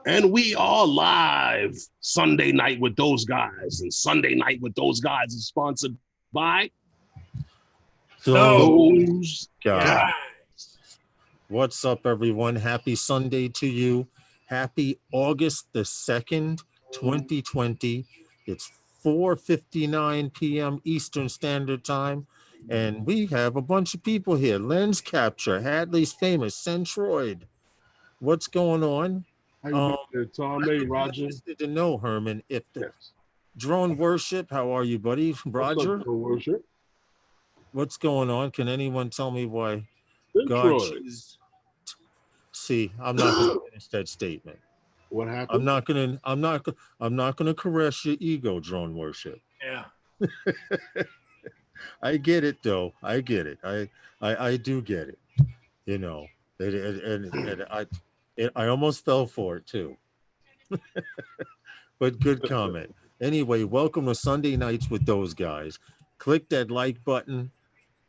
And we are live Sunday night with those guys. And Sunday night with those guys is sponsored by those guys. What's up, everyone? Happy Sunday to you. Happy August the 2nd, 2020. It's 4:59 p.m. Eastern Standard Time. And we have a bunch of people here. Lens Capture, Hadley's Famous, Centroid. What's going on? How you doing there, Tom? Hey, Roger. Interested to know, Herman, if the Drone Worship, how are you, buddy? Roger? What's up, Drone Worship? What's going on? Can anyone tell me why God chooses? See, I'm not going to finish that statement. What happened? I'm not gonna caress your ego, Drone Worship. Yeah. I get it though. I get it. I do get it. You know, and I almost fell for it too. But good comment. Anyway, welcome to Sunday Nights with those guys. Click that like button.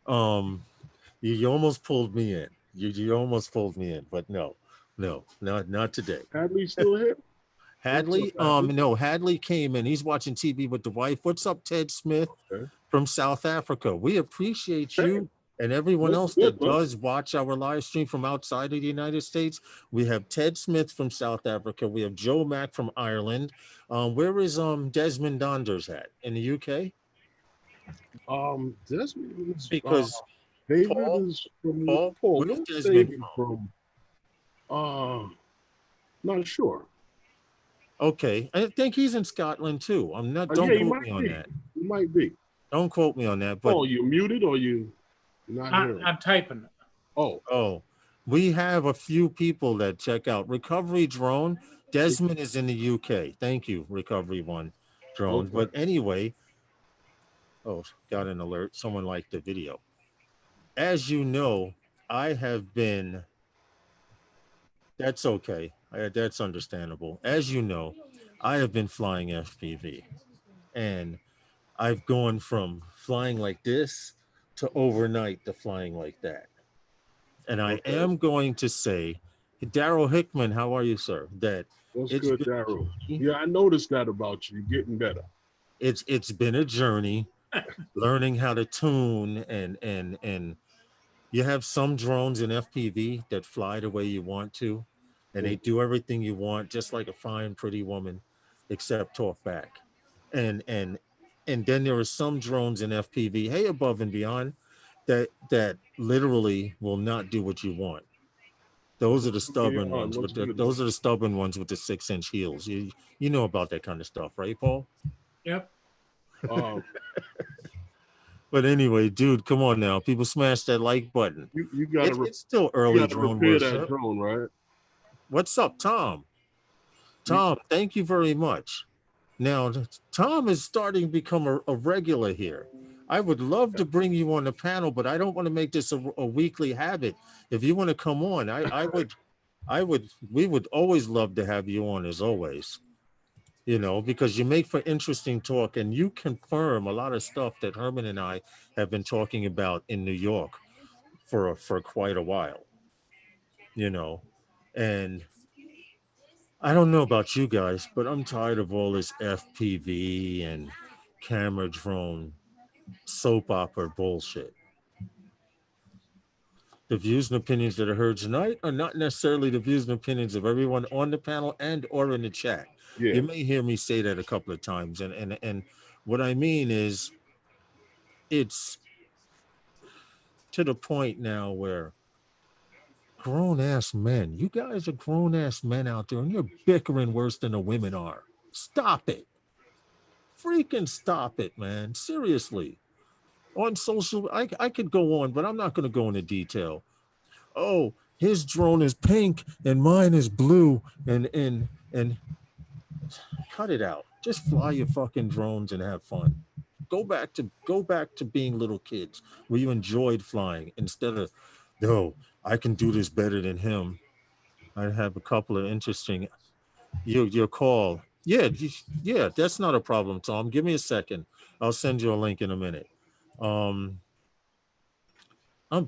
You almost pulled me in. You almost pulled me in, but no, not today. Hadley still here? Hadley, no, Hadley came in. He's watching TV with the wife. What's up, Ted Smith from South Africa? We appreciate you and everyone else that does watch our live stream from outside of the United States. We have Ted Smith from South Africa. We have Joe Mack from Ireland. Where is Desmond Donders at? In the UK? Desmond is because David Paul, is from Paul, where's Desmond from? Not sure. Okay, I think he's in Scotland too. I'm not. Don't quote me on that. He might be. Don't quote me on that. But you muted or you not hearing? I'm typing it. Oh, we have a few people that check out Recovery Drone. Desmond is in the UK. Thank you, Recovery One Drone. Okay. But anyway, got an alert. Someone liked the video. As you know, I have been. That's okay. That's understandable. As you know, I have been flying FPV, and I've gone from flying like this to overnight to flying like that. And I am going to say, Daryl Hickman, how are you, sir? That's good, Daryl. Yeah, I noticed that about you. You're getting better. It's been a journey, learning how to tune and you have some drones in FPV that fly the way you want to. And they do everything you want, just like a fine, pretty woman, except talk back. And then there are some drones in FPV, hey, above and beyond, that literally will not do what you want. Those are the stubborn ones. Those are the stubborn ones with the 6-inch heels. You know about that kind of stuff, right, Paul? Yep. But anyway, dude, come on now. People smash that like button. You gotta. It's still early. Drone worship. That drone, right? What's up, Tom? Tom, thank you very much. Now, Tom is starting to become a regular here. I would love to bring you on the panel, but I don't want to make this a weekly habit. If you want to come on, we would always love to have you on, as always. You know, because you make for interesting talk, and you confirm a lot of stuff that Herman and I have been talking about in New York for quite a while. You know. And I don't know about you guys, but I'm tired of all this FPV and camera drone soap opera bullshit. The views and opinions that are heard tonight are not necessarily the views and opinions of everyone on the panel and or in the chat. Yeah. You may hear me say that a couple of times. And what I mean is it's to the point now where grown-ass men, you guys are grown-ass men out there, and you're bickering worse than the women are. Stop it. Freaking stop it, man. Seriously. On social, I could go on, but I'm not going to go into detail. Oh, his drone is pink and mine is blue, and cut it out. Just fly your fucking drones and have fun. Go back to being little kids where you enjoyed flying instead of, no, I can do this better than him. I have a couple of interesting. Your call. Yeah, that's not a problem, Tom. Give me a second. I'll send you a link in a minute. I'm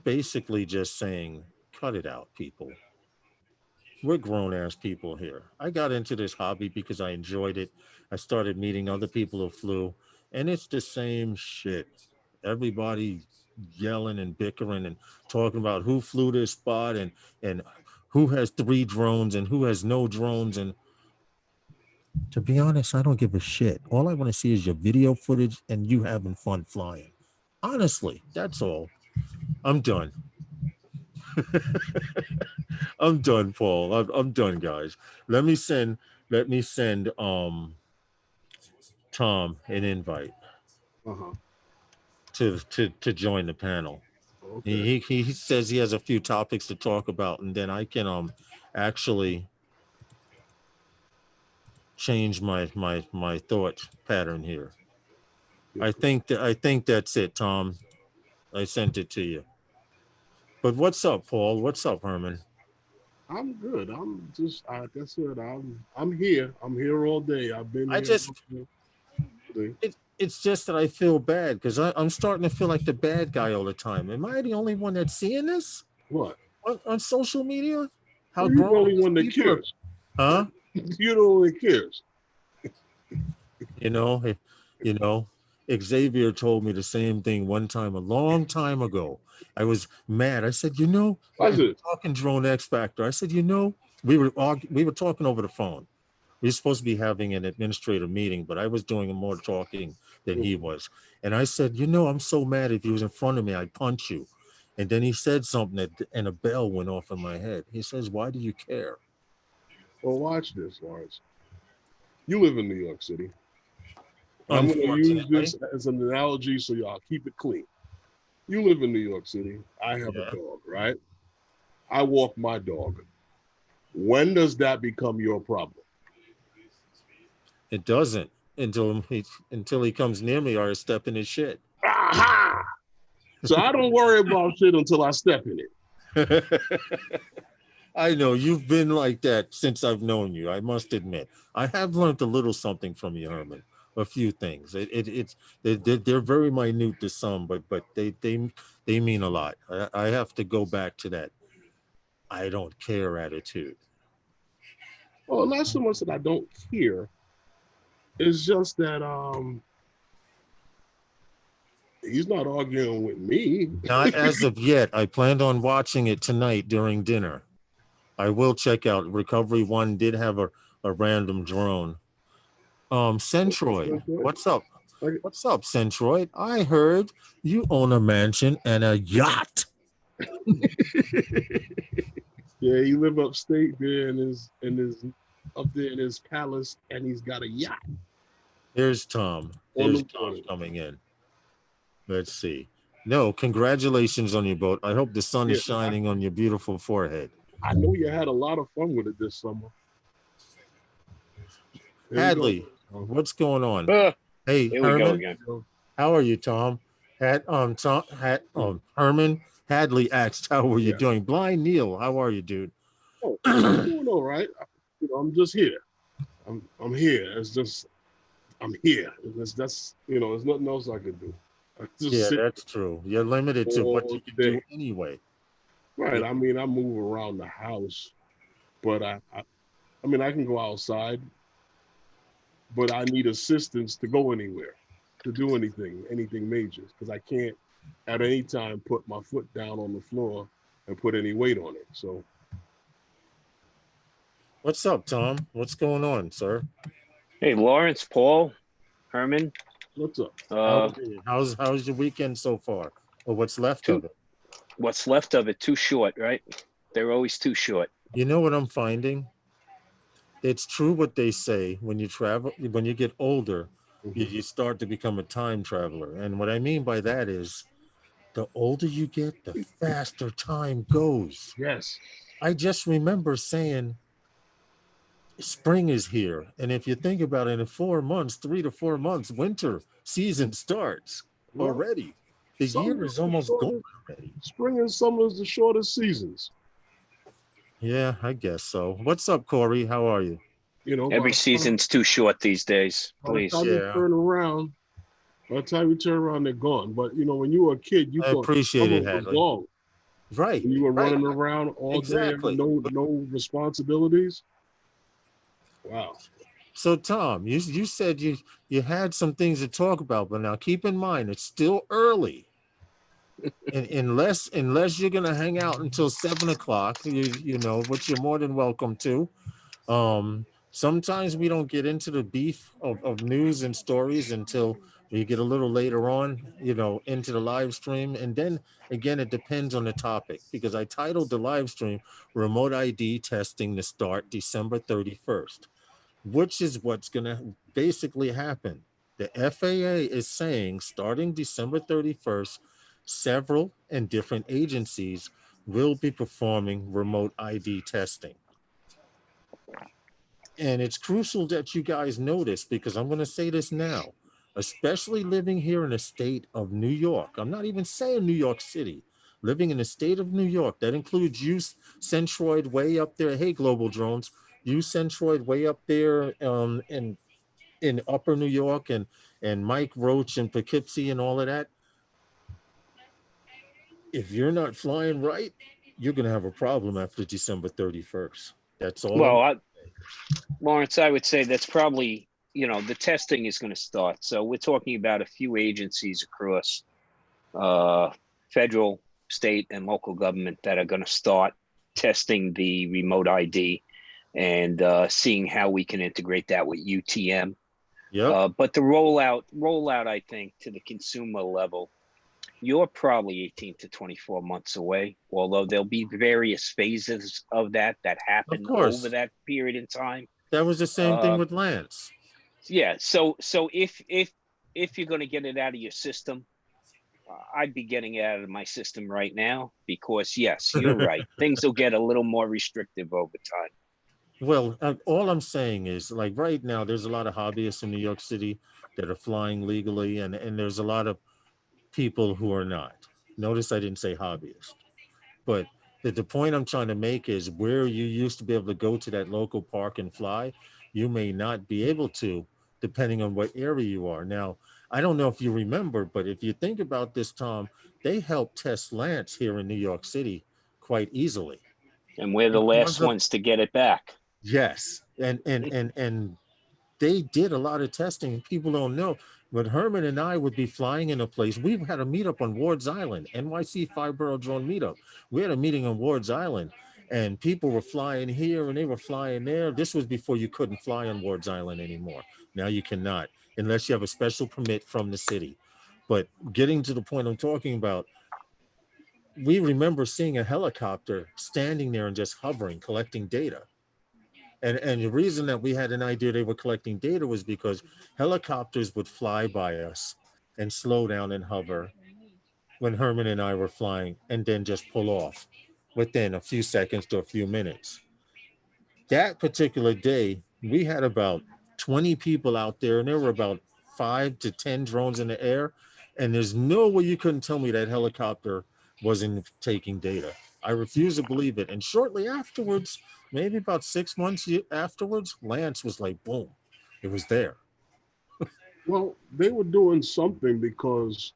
basically just saying, cut it out, people. We're grown ass people here. I got into this hobby because I enjoyed it. I started meeting other people who flew, and it's the same shit. Everybody yelling and bickering and talking about who flew this spot and who has three drones and who has no drones. And to be honest, I don't give a shit. All I want to see is your video footage and you having fun flying. Honestly, that's all. I'm done. I'm done, Paul. I'm done, guys. Let me send Tom an invite Uh-huh. to join the panel. Okay. He says he has a few topics to talk about, and then I can actually change my thought pattern here. I think that's it, Tom. I sent it to you. But what's up, Paul? What's up, Herman? I'm good. I'm just like I said, I'm here. I'm here all day. I've been I here just all day. it's just that I feel bad because I'm starting to feel like the bad guy all the time. Am I the only one that's seeing this What? on social media? How Well, you're the grown only one that people are, cares. huh? You're the only one that cares. You know, you know, Xavier told me the same thing one time a long time ago. I was mad. I said, What's it? talking Drone X Factor. I said, we were talking over the phone. We were supposed to be having an administrative meeting, but I was doing more talking than he was. And I said, I'm so mad. If he was in front of me, I'd punch you. And then he said something and a bell went off in my head. He says, why do you care? Well, watch this, Lawrence. You live in New York City. I'm going to use Unfortunately. this as an analogy so y'all keep it clean. You live in New York City. I have a Yeah. dog, right? I walk my dog. When does that become your problem? It doesn't until he comes near me or I step in his shit. Aha! So I don't worry about shit until I step in it. I know you've been like that since I've known you. I must admit, I have learned a little something from you, Herman. A few things. It's they're very minute to some, but they mean a lot. I have to go back to that. I don't care attitude. Well, not so much that I don't care. It's just that he's not arguing with me. Not as of yet. I planned on watching it tonight during dinner. I will check out. Recovery One did have a random drone. Centroid, what's up? What's up, Centroid? I heard you own a mansion and a yacht. Yeah, he live upstate there in his up there in his palace, and he's got a yacht. Here's Tom. Here's Tom coming in. Let's see. No, congratulations on your boat. I hope the sun is shining on your beautiful forehead. I know you had a lot of fun with it this summer. Hadley, what's going on? Hey, Herman, how are you, Tom? Herman Hadley asked, "How are you doing?" Blind Neil, how are you, dude? Oh, I'm doing all right. I'm just here. I'm here. It's just I'm here. That's there's nothing else I can do. Yeah, that's true. You're limited to what you can do anyway. Right. Yeah. I mean, I move around the house, but I mean, I can go outside, but I need assistance to go anywhere, to do anything major, because I can't at any time put my foot down on the floor and put any weight on it. So, what's up, Tom? What's going on, sir? Hey, Lawrence, Paul, Herman. What's up? How's your weekend so far, or what's left of it? What's left of it? Too short, right? They're always too short. You know what I'm finding? It's true what they say when you travel, when you get older, you start to become a time traveler. And what I mean by that is the older you get, the faster time goes. Yes. I just remember saying spring is here. And if you think about it, in 4 months, 3 to 4 months, winter season starts already. The year is almost gone already. Spring and summer is the shortest seasons. Yeah, I guess so. What's up, Corey? How are you? Every season's too short these days. Please. By the time you turn around, they're gone. But when you were a kid, you I thought appreciate it, summer was Hadley. long. Right. When you were Right. running around all day, Exactly. no responsibilities. Wow. So Tom, you said you had some things to talk about, but now keep in mind it's still early. And unless you're gonna hang out until 7 o'clock, you know, which you're more than welcome to. Sometimes we don't get into the beef of news and stories until we get a little later on, you know, into the live stream. And then again, it depends on the topic because I titled the live stream Remote ID Testing to Start December 31st, which is what's going to basically happen. The FAA is saying starting December 31st, several and different agencies will be performing remote ID testing. And it's crucial that you guys know this because I'm going to say this now, especially living here in the state of New York. I'm not even saying New York City, living in the state of New York. That includes you, Centroid, way up there. Hey, Global Drones, you, Centroid, way up there in upper New York, and Mike Roach and Poughkeepsie and all of that. If you're not flying right, you're going to have a problem after December 31st. That's all. Well, Lawrence, I would say that's probably, you know, the testing is going to start. So we're talking about a few agencies across federal, state, and local government that are going to start testing the remote ID and seeing how we can integrate that with UTM. Yep. But the rollout, I think, to the consumer level, you're probably 18 to 24 months away, although there'll be various phases of that Of happen over course. that period in time. That was the same thing with Lance. Yeah. So if you're going to get it out of your system, I'd be getting it out of my system right now because yes, you're right. Things will get a little more restrictive over time. Well, all I'm saying is, like right now, there's a lot of hobbyists in New York City that are flying legally, and there's a lot of people who are not. Notice I didn't say hobbyist, but the point I'm trying to make is where you used to be able to go to that local park and fly, you may not be able to, depending on what area you are. Now, I don't know if you remember, but if you think about this, Tom, they helped test Lance here in New York City quite easily. And we're the last Because of, ones to get it back. yes, and they did a lot of testing. People don't know. But Herman and I would be flying in a place. We've had a meetup on Ward's Island, NYC 5 Borough Drone Meetup. We had a meeting on Ward's Island, and people were flying here and they were flying there. This was before you couldn't fly on Ward's Island anymore. Now you cannot, unless you have a special permit from the city. But getting to the point I'm talking about, we remember seeing a helicopter standing there and just hovering, collecting data. And the reason that we had an idea they were collecting data was because helicopters would fly by us and slow down and hover when Herman and I were flying and then just pull off within a few seconds to a few minutes. That particular day, we had about 20 people out there, and there were about 5 to 10 drones in the air. And there's no way you couldn't tell me that helicopter wasn't taking data. I refuse to believe it. And shortly afterwards, maybe about 6 months afterwards, Lance was like, boom, it was there. Well, they were doing something because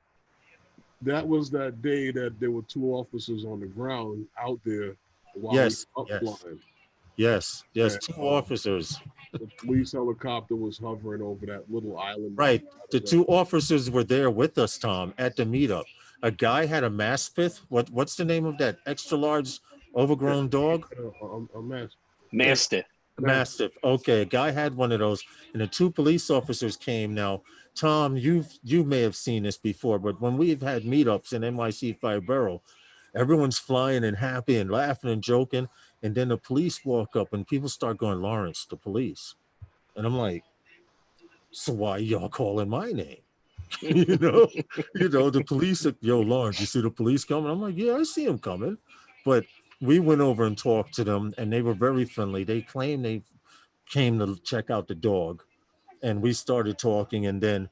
that was that day that there were two officers on the ground out there while he Yes, was up yes, flying. yes. And Two officers. the police helicopter was hovering over that little island. Right. The two officers were there with us, Tom, at the meetup. A guy had a Mastiff. What's the name of that extra large overgrown dog? A mess. Mastiff. Mastiff. Okay, a guy had one of those, and the two police officers came. Now, Tom, you may have seen this before, but when we've had meetups in NYC 5 Borough, everyone's flying and happy and laughing and joking, and then the police walk up and people start going, Lawrence, the police. And I'm like, so why y'all calling my name? you know, the police said, yo, Lawrence, you see the police coming? I'm like, yeah, I see them coming. But we went over and talked to them, and they were very friendly. They claimed they came to check out the dog, and we started talking. And then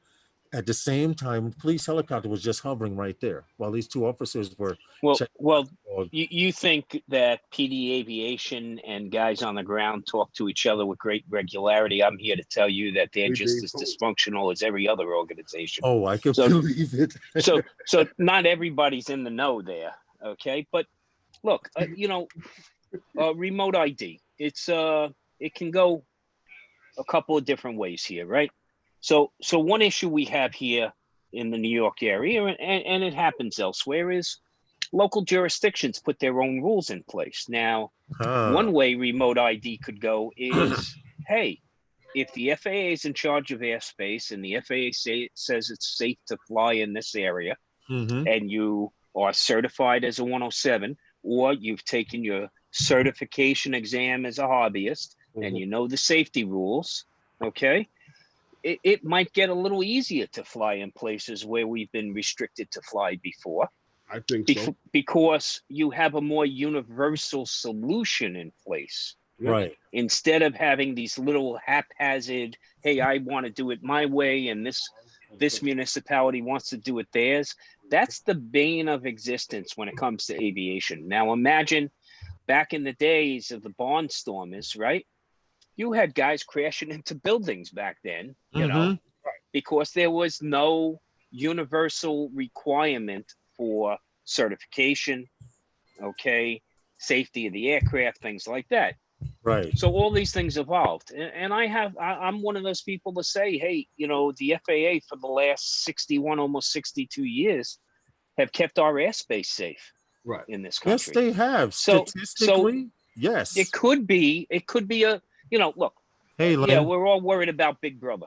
at the same time, the police helicopter was just hovering right there while these two officers were checking well, out the dog. you think that PD Aviation and guys on the ground talk to each other with great regularity. I'm here to tell you that they're just as dysfunctional as every other organization. I could believe it. so not everybody's in the know there, okay? But look, remote ID. It can go a couple of different ways here, right? So one issue we have here in the New York area, and it happens elsewhere, is local jurisdictions put their own rules in place. Now, one way remote ID could go is, hey, if the FAA is in charge of airspace and the FAA says it's safe to fly in this area, and you are certified as a 107, or you've taken your certification exam as a hobbyist, and you know the safety rules, okay, it might get a little easier to fly in places where we've been restricted to fly before. I think so. Because you have a more universal solution in place. Right. Instead of having these little haphazard, hey, I want to do it my way, and this municipality wants to do it theirs. That's the bane of existence when it comes to aviation. Now imagine back in the days of the barnstormers, right? You had guys crashing into buildings back then, you know, because there was no universal requirement for certification, okay, safety of the aircraft, things like that. Right. So all these things evolved. And I'm one of those people to say, hey, you know, the FAA for the last 61, almost 62 years have kept our airspace safe in this country. Yes, they have. Statistically, yes. It could be a, you know, look, hey, yeah, we're all worried about Big Brother.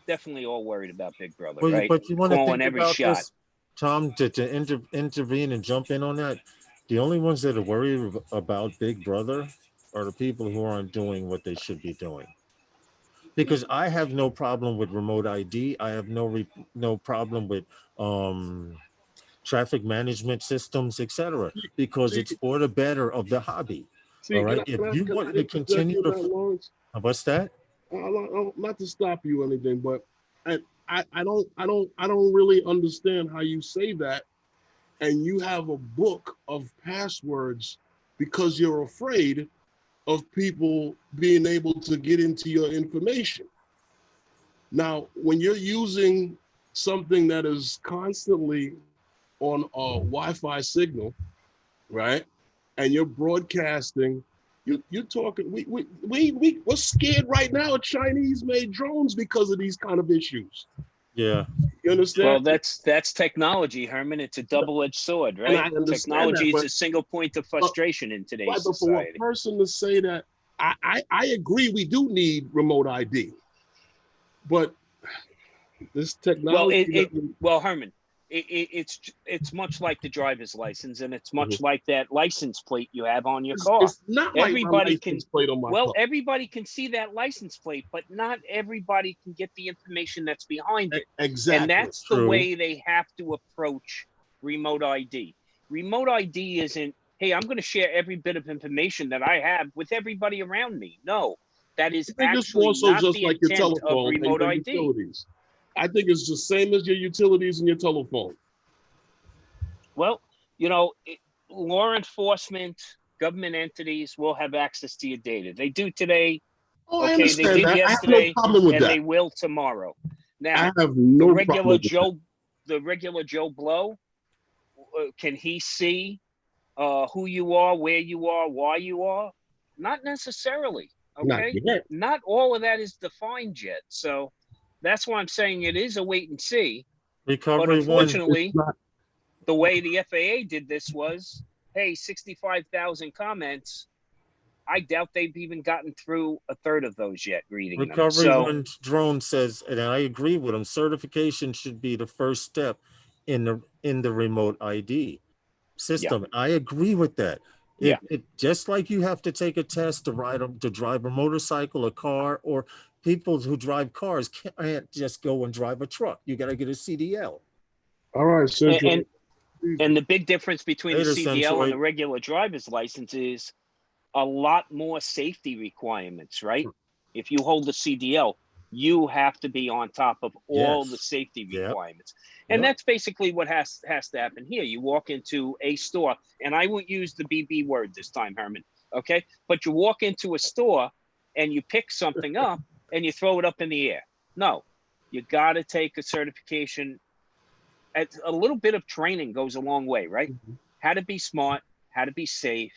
Definitely all worried about Big Brother, right? But you want to Calling think every about shot. this, Tom, to intervene and jump in on that. The only ones that are worried about Big Brother are the people who aren't doing what they should be doing. Because I have no problem with remote ID. I have no problem with traffic management systems, etc. Because it's for the better of the hobby. All right. If you want to continue to, what's that? Not to stop you or anything, but I don't really understand how you say that, and you have a book of passwords because you're afraid of people being able to get into your information. Now, when you're using something that is constantly on a Wi-Fi signal, right, and you're broadcasting, you're talking. We're scared right now of Chinese-made drones because of these kind of issues. Yeah. You understand? Well, that's technology, Herman. It's a double-edged sword, right? And I understand technology that, is a single point of frustration in today's but for society. a person to say that, I agree we do need remote ID, but this technology. Well, Herman, it's much like the driver's license, and it's much like that license plate you have on your car. It's not like everybody can plate on my car. Everybody can see that license plate, but not everybody can get the information that's behind it. Exactly. And that's the way they have to approach remote ID. Remote ID isn't, hey, I'm going to share every bit of information that I have with everybody around me. No, that is actually not the intent of remote ID. Utilities. I think it's the same as your utilities and your telephone. Well, you know, law enforcement, government entities will have access to your data. They do today. Oh, I understand that. Yesterday, I have no problem with and that. they will tomorrow. Now, I have no problem with the regular Joe Blow, can he see who you are, where you are, why you are? Not necessarily. Okay, not all of that is defined yet. So that's why I'm saying it is a wait and see. Recovery but unfortunately, the way the FAA did this was, hey, 65,000 comments. I doubt they've even gotten through a third of those yet reading them. Recovery One Drone says, and I agree with him, certification should be the first step in the remote ID system. Yeah. I agree with that. It just like you have to take a test to drive a motorcycle, a car, or people who drive cars can't just go and drive a truck. You got to get a CDL. All right, Central. And the big difference between the CDL and the regular driver's license is a lot more safety requirements, right? If you hold the CDL, you have to be on top of all the safety requirements. And that's basically what has to happen here. You walk into a store, and I won't use the BB word this time, Herman, okay? But you walk into a store and you pick something up and you throw it up in the air. No, you got to take a certification. A little bit of training goes a long way, right? How to be smart, how to be safe,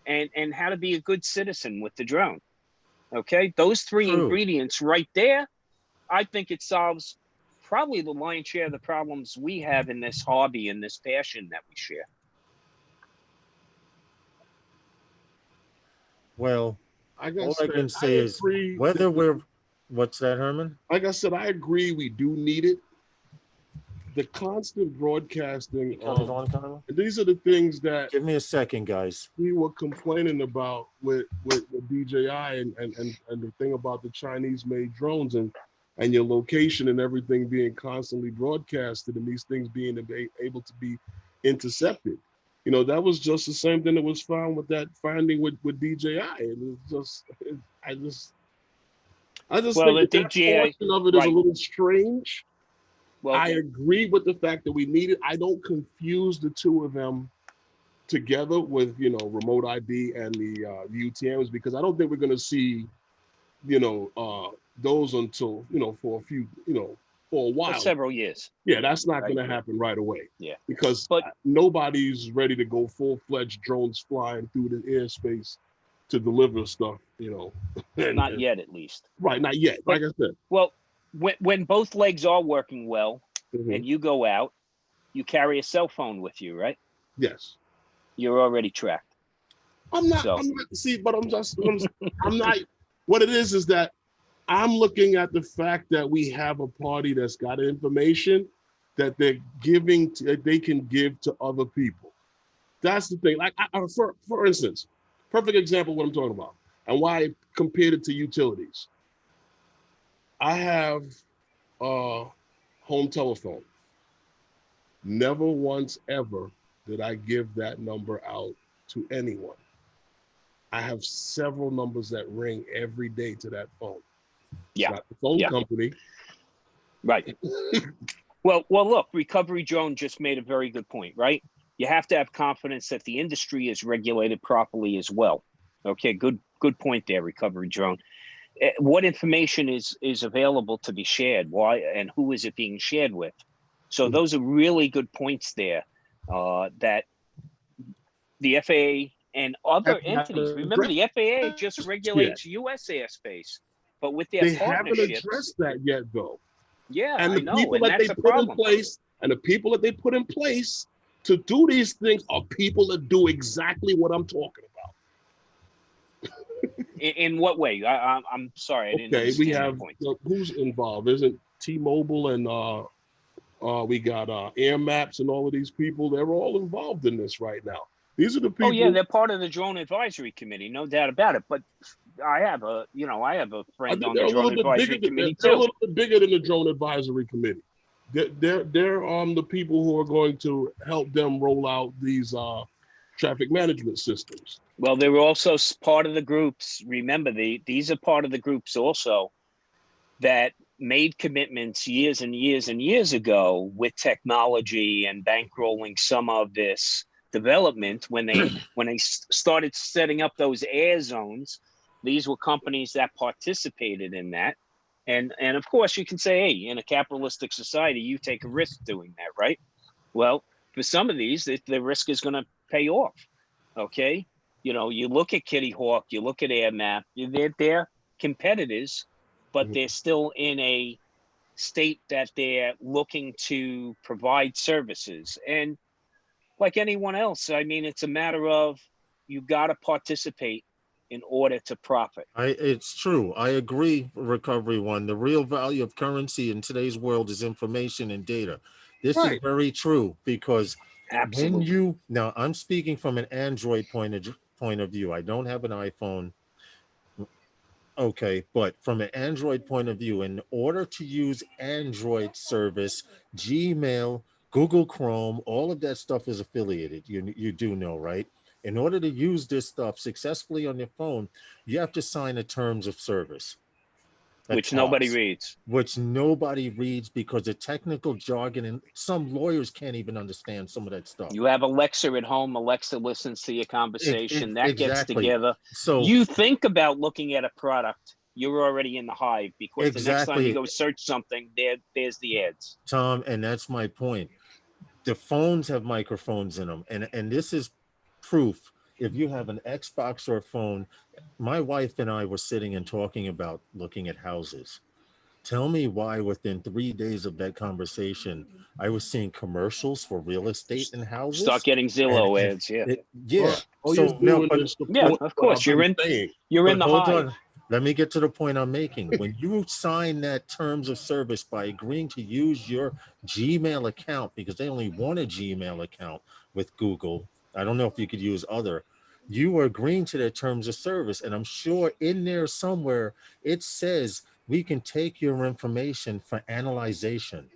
and how to be a good citizen with the drone. Okay, those three ingredients right there, I think it solves probably the lion's share of the problems we have in this hobby and this passion that we share. Well, all I can say is whether what's that, Herman? Like I said, I agree we do need it. The constant broadcasting of, these are the things that, give me a second, guys, we were complaining about with DJI and the thing about the Chinese made drones and your location and everything being constantly broadcasted and these things being able to be intercepted. You know, that was just the same thing that was found with that finding with DJI. And it's just, I just think that portion of it is a little strange. Well, I agree with the fact that we need it. I don't confuse the two of them together with, you know, remote ID and the UTMs, because I don't think we're going to see, you know, those until, you know, for a few, you know, for a while. For several years. Yeah, that's not going to happen right away. Yeah. Because nobody's ready to go full-fledged drones flying through the airspace to deliver stuff, you know. Not yet, at least. Right, not yet, like I said. Well, when both legs are working well, and you go out, you carry a cell phone with you, right? Yes. You're already tracked. I'm not, see, but I'm not, what it is that I'm looking at the fact that we have a party that's got information that they're giving, that they can give to other people. That's the thing. Like, for instance, perfect example of what I'm talking about and why I compared it to utilities. I have a home telephone. Never once ever did I give that number out to anyone. I have several numbers that ring every day to that phone. Yeah. It's not the phone company. Right. Well, look, Recovery Drone just made a very good point, right? You have to have confidence that the industry is regulated properly as well. Okay, good point there, Recovery Drone. What information is available to be shared? Why and who is it being shared with? So those are really good points there. That the FAA and other entities. Remember, the FAA just regulates U.S. airspace, but with their partnerships, they haven't addressed that yet, though. Yeah, and the I know, people and that they put in place, and the people that they put in place to do these things are people that do exactly what I'm talking about. In what way? I'm sorry, I didn't understand we have who's involved? Isn't T-Mobile and we got Air Maps and all of these people? They're all involved in this right now. These are the people. Oh yeah, they're part of the Drone Advisory Committee, no doubt about it. But I have a friend on the Drone Advisory Committee too. They're a little bit bigger than the Drone Advisory Committee. They're the people who are going to help them roll out these traffic management systems. Well, they were also part of the groups. Remember, these are part of the groups also that made commitments years and years and years ago with technology and bankrolling some of this development when they started setting up those air zones. These were companies that participated in that. And of course, you can say, hey, in a capitalistic society, you take a risk doing that, right? Well, for some of these, the risk is going to pay off. Okay. You know, you look at Kitty Hawk, you look at Air Map, they're competitors, but they're still in a state that they're looking to provide services. And like anyone else, I mean, it's a matter of you got to participate in order to profit. It's true. I agree, Recovery One. The real value of currency in today's world is information and data. This is very true because absolutely. Now I'm speaking from an Android point of view. I don't have an iPhone. Okay, but from an Android point of view, in order to use Android service, Gmail, Google Chrome, all of that stuff is affiliated. You do know, right? In order to use this stuff successfully on your phone, you have to sign a terms of service. Which nobody reads. Which nobody reads because the technical jargon and some lawyers can't even understand some of that stuff. You have Alexa at home. Alexa listens to your conversation. That gets together. So you think about looking at a product, you're already in the hive because the next time you go search something, there's the ads. Tom, and that's my point. The phones have microphones in them. And this is proof. If you have an Xbox or a phone, my wife and I were sitting and talking about looking at houses. Tell me why within 3 days of that conversation, I was seeing commercials for real estate and Start houses. getting Zillow ads. Yeah. Yeah. All you're So now, doing but is Yeah, supporting of what course. I've been saying. You're in the hold hive. on. Let me get to the point I'm making. When you sign that terms of service by agreeing to use your Gmail account, because they only want a Gmail account with Google, I don't know if you could use other. You are agreeing to their terms of service, and I'm sure in there somewhere it says we can take your information for analyzation.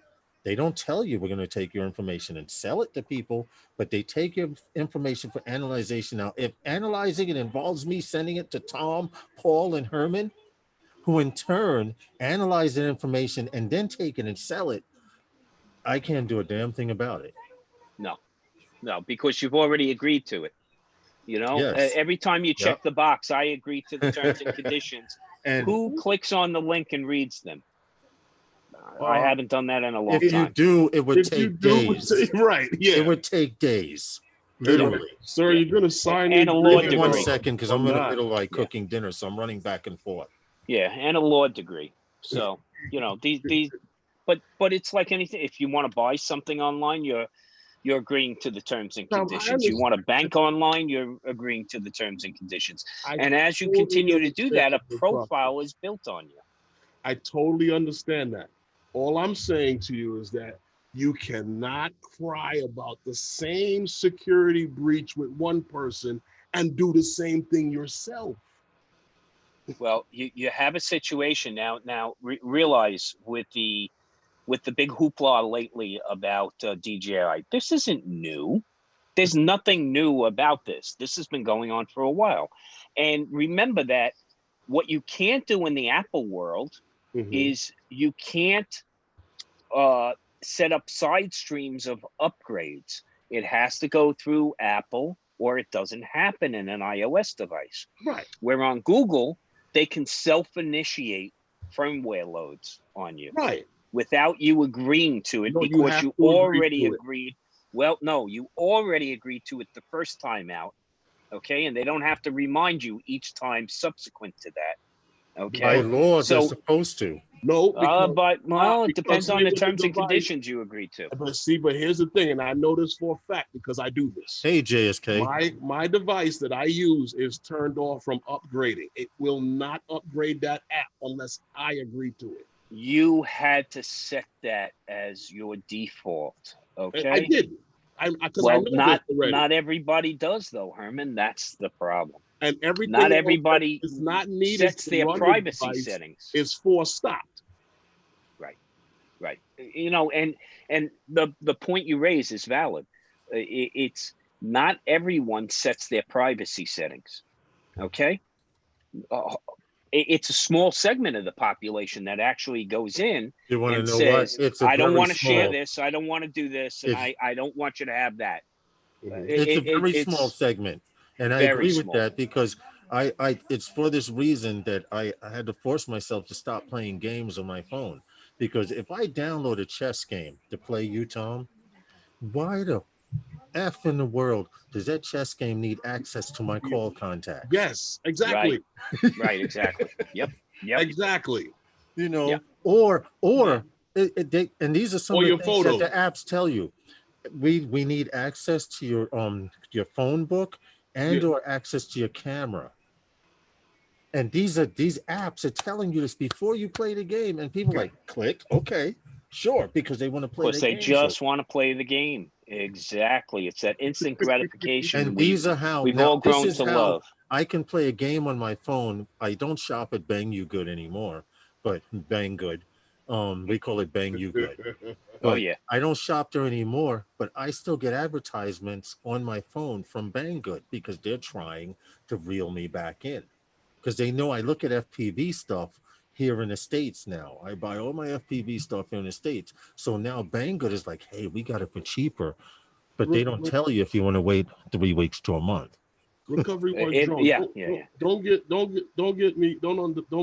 They don't tell you we're going to take your information and sell it to people, but they take your information for analyzation. Now, if analyzing it involves me sending it to Tom, Paul, and Herman, who in turn analyze that information and then take it and sell it, I can't do a damn thing about it. No, because you've already agreed to it. Yes. Every time you check Yep. the box, I agree to the terms and conditions. And Who clicks on the link and reads them? I haven't done that in a long if you time. do, it would If you take do, days. right? Yeah, It would take days, yeah. literally. Sir, Yeah. you're gonna sign And the a law Give me one degree. second because or I'm in the not. middle of like Yeah. cooking dinner, so I'm running back and forth. Yeah, and a law degree. So these, but it's like anything. If you want to buy something online, you're agreeing to the terms and Tom, I conditions. You want to understand. bank online, you're agreeing to the terms and conditions. I And as you totally continue to do that, understand a the profile process. is built on you. I totally understand that. All I'm saying to you is that you cannot cry about the same security breach with one person and do the same thing yourself. Well, you have a situation now. Realize with the big hoopla lately about DJI, this isn't new. There's nothing new about this. This has been going on for a while. And remember that what you can't do in the Apple world Mm-hmm. is you can't set up side streams of upgrades. It has to go through Apple or it doesn't happen in an iOS device. Right. Where on Google, they can self-initiate firmware loads on you Right. without you agreeing to it No, you because have you to agree already to it. agreed. Well, no, you already agreed to it the first time out. Okay. And they don't have to remind you each time subsequent to that. By Okay. law, they're So, supposed to. No, because it depends on say the with the terms and device. conditions you agree to. But here's the thing, and I know this for a fact because I do this. Hey, JSK. My device that I use is turned off from upgrading. It will not upgrade that app unless I agree to it. You had to set that as your default. Okay. I didn't. Because I Well, know this already. not everybody does though, Herman. That's the problem. And everything Not else everybody that is not needed sets to their run the privacy device settings. is force stopped. Right. And the point you raise is valid. It's not everyone sets their privacy settings. Okay. It's a small segment of the population that actually goes in You want to and know what? says, It's a I don't very want to share small. this. I don't want to do this. And I don't want you to have that. Mhm. It's a very small It's segment, and I very agree with small. that because I it's for this reason that I had to force myself to stop playing games on my phone because if I download a chess game to play you, Tom, why the F in the world does that chess game need access to my call contacts? Yes, Right. exactly. Right. Exactly. Yep. Exactly. You Yeah. know, or and these are some Or of the your things that the photos. apps tell you. We need access to your phone book Yeah. and or access to your camera. And these apps are telling you this before you play the game, and people like click, okay, sure, because they want to play Because the they game. So, just want to play the game. Exactly. It's that instant gratification and these are how we've now all this grown is to how love. I can play a game on my phone. I don't shop at Bang You Good anymore, but Bang Good. We call it Bang You Good. Oh But yeah. I don't shop there anymore, but I still get advertisements on my phone from Banggood because they're trying to reel me back in. Because they know I look at FPV stuff here in the States now. I buy all my FPV stuff here in the States. So now Banggood is like, hey, we got it for cheaper. But they don't tell you if you want to wait 3 weeks to a month. Recovery One Drone. Yeah. Don't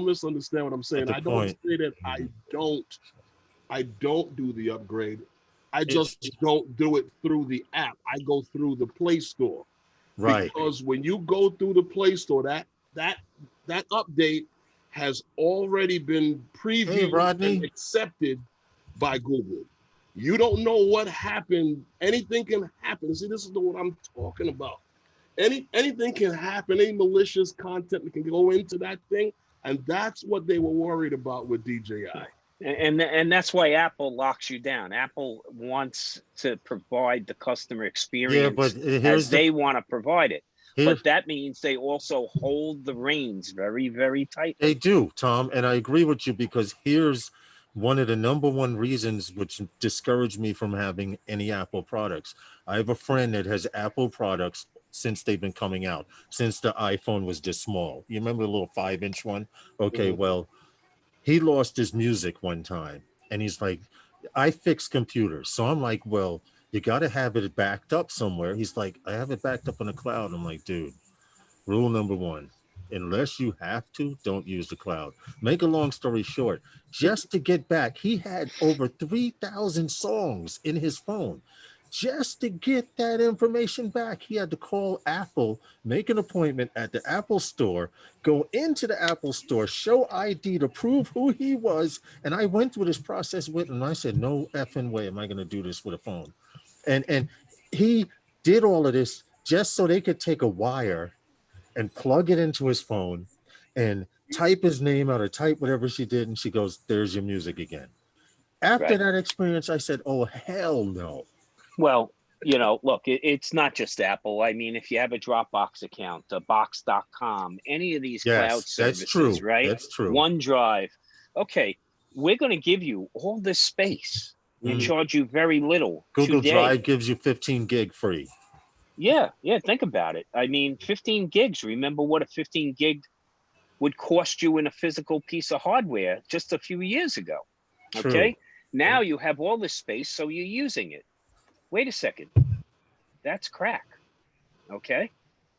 misunderstand what I'm saying. At the I don't point, say that I don't do the upgrade. I it's just don't do it through the app. I go through the Play Store. Right. Because when you go through the Play Store, that update has already been Hey, previewed and Rodney. accepted by Google. You don't know what happened. Anything can happen. See, this is what I'm talking about. Anything can happen. Any malicious content that can go into that thing, and that's what they were worried about with DJI. And that's why Apple locks you down. Apple wants to provide the customer Yeah, experience but as here's the they want to provide it. here But that means they also hold the reins very, very they tightly. do, Tom, and I agree with you because here's one of the number one reasons which discourage me from having any Apple products. I have a friend that has Apple products since they've been coming out, since the iPhone was this small. You remember the little 5-inch one? Okay, Mhm. well, he lost his music one time and he's like, I fix computers. So I'm like, well, you got to have it backed up somewhere. He's like, I have it backed up in the cloud. I'm like, dude, rule number one, unless you have to, don't use the cloud. Make a long story short, just to get back, he had over 3,000 songs in his phone. Just to get that information back, he had to call Apple, make an appointment at the Apple store, go into the Apple store, show ID to prove who he was. And I went through this process with him. And I said, no effing way am I going to do this with a phone. And he did all of this just so they could take a wire and plug it into his phone and type his name out or type whatever she did. And she goes, there's your music again. After Right. that experience, I said, oh, hell no. Well, look, it's not just Apple. I mean, if you have a Dropbox account, a box.com, any of these cloud Yes, that's services, true. right? That's true. OneDrive. Okay, we're going to give you all this space and Mhm. charge you very little Google today. Drive gives you 15 gig free. Yeah, think about it. I mean, 15 gigs. Remember what a 15 gig would cost you in a physical piece of hardware just a few years ago. True. Okay, now you have all this space, so you're using it. Wait a second, that's crack. Okay,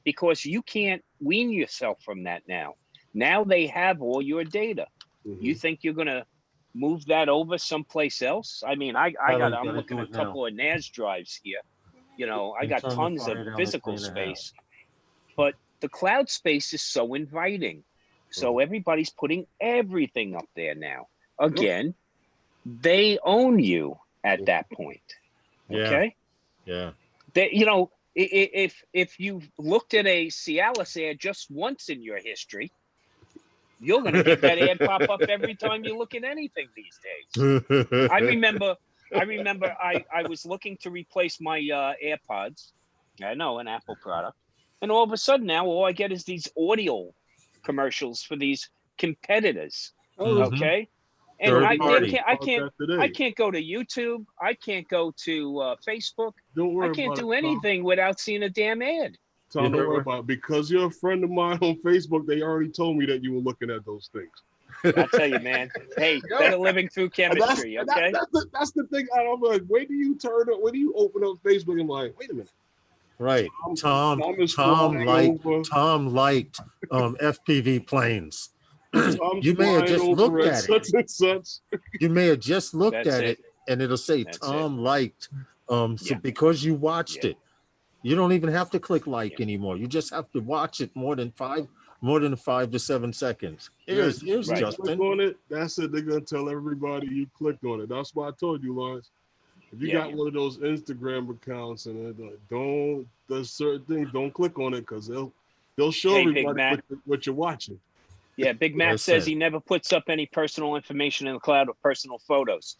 because you can't wean yourself from that now. Now they have all your data. You Mhm. think you're gonna move that over someplace else? I mean, Tyler, you I'm gotta looking do at it a now. couple of NAS drives here. I And got turn the tons of fire down to physical 3.5. space, but the cloud space is so inviting. So everybody's putting everything up there now. Yep. Again, they own you at that point. Yeah. Okay. Yeah. If you've looked at a Cialis ad just once in your history, you're going to get that ad pop up every time you look at anything these days. I remember I was looking to replace my AirPods. I know, an Apple product. And all of a sudden now all I get is these audio commercials for these competitors. I was hmm Okay. And Third talking I about there this party. can't about that I today. can't go to YouTube. I can't go to Facebook. Don't I worry can't about it, do Tom. anything without seeing a damn ad. You Tom, don't worry know about it. Because you're a friend of mine on Facebook, they already told me that you were looking at those things. I tell you, man. Hey, Yeah. better living through And chemistry. Okay. that's the thing. I'm like, where do you turn it? When do you open up Facebook and like, wait a minute, right. Tom, Tom Tom is Tom flying liked over. Tom liked FPV planes. Tom's You may have flying just over looked at at it. such and such. You may have just looked That's at it. it and it'll say That's it. Tom liked so Yeah. because you watched Yeah. it. You don't even have to click Yeah. like anymore. You just have to watch it more than 5 to 7 seconds. Yeah, Here's you Right. click Justin. on it. That's it. They're gonna tell everybody you clicked on it. That's why I told you, Lawrence. If you Yeah. got one of those Instagram accounts and they're like, don't there's certain things, don't click on it because they'll show Hey, Big everybody Mac. what you're watching. Yeah, Big Mac says he Listen, never puts up any personal information in the cloud or personal photos.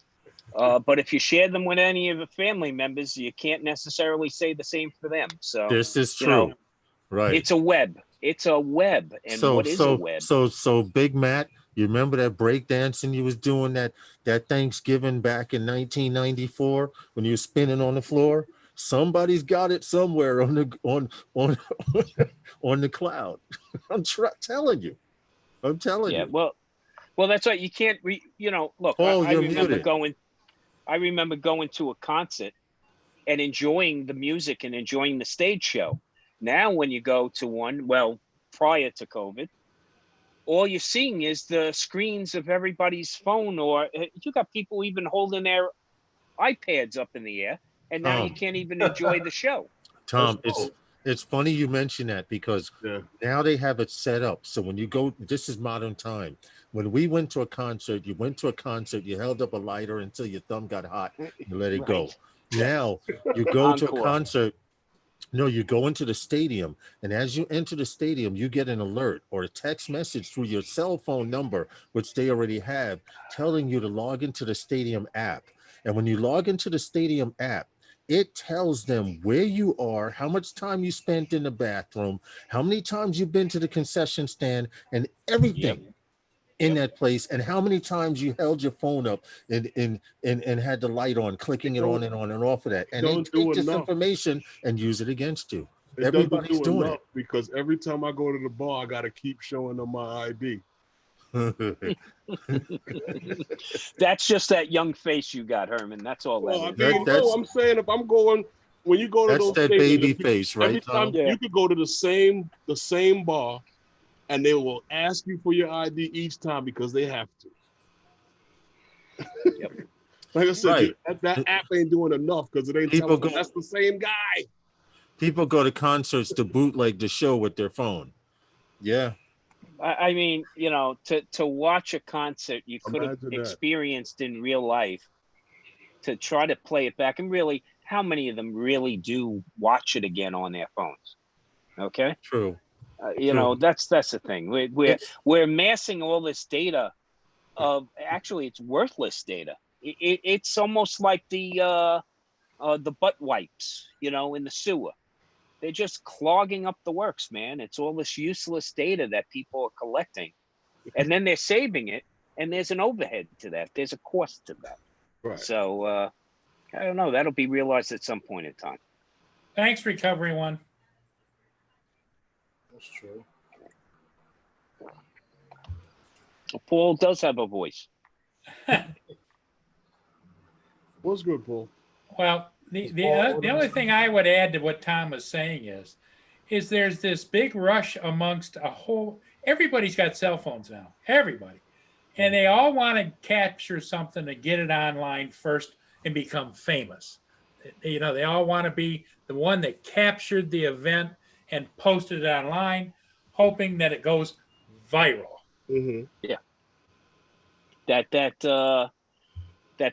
But if you share them with any of the family members, you can't necessarily say the same for them. So, this is you know, true. Right. it's a web. It's a web. And So what is a so web? so so Big Matt, you remember that break dancing you was doing that Thanksgiving back in 1994 when you were spinning on the floor? Somebody's got it somewhere on on the cloud. Telling you. I'm telling Yeah. you. Well, that's right. You can't look, Paul, you're muted. I remember going to a concert and enjoying the music and enjoying the stage show. Now, when you go to one, well, prior to COVID, all you're seeing is the screens of everybody's phone, or you got people even holding their iPads up in the air, and now you Tom, can't even enjoy the show. That's Tom, true. It's funny you mention that because now they have it set up. So when you go, this is modern time. When we went to a concert, you went to a concert, you held up a lighter until your thumb got hot, you let it go. Now you go to a concert. No, you go into the stadium, and as you enter the stadium, you get an alert or a text message through your cell phone number, which they already have, telling you to log into the stadium app. And when you log into the stadium app, it tells them where you are, how much time you spent in the bathroom, how many times you've been to the concession stand, and everything in that place, and how many times you held your phone up and had the light on, clicking it on and on and off of that. And they take this information and use it against you. It Everybody's doesn't do doing enough because every time I go to the bar, I got to keep showing them my ID. That's just that young face you got, Herman. That's all that is. I'm saying if I'm going, when you go to those that baby face, right? Every time you could go to the same bar, and they will ask you for your ID each time because they have to. Yep. Like I said, that app ain't doing enough because it ain't telling them that's the same guy. People go to concerts to bootleg the show with their phone. Yeah. I mean, you know, to watch a concert you could have experienced in real life, to try to play it back, and really, how many of them really do watch it again on their phones? Okay. True. You know, that's the thing. We're amassing all this data of actually it's worthless data. It's almost like the butt wipes, you know, in the sewer. They're just clogging up the works, man. It's all this useless data that people are collecting, and then they're saving it, and there's an overhead to that. There's a cost to that. Right. So I don't know. That'll be realized at some point in time. Thanks, Recovery One. That's true. Paul does have a voice. What's good, Paul? Well, the only thing I would add to what Tom was saying is there's this big rush amongst everybody's got cell phones now, everybody. And they all want to capture something to get it online first and become famous. You know, they all want to be the one that captured the event and posted it online, hoping that it goes viral. Mm-hmm. Yeah. That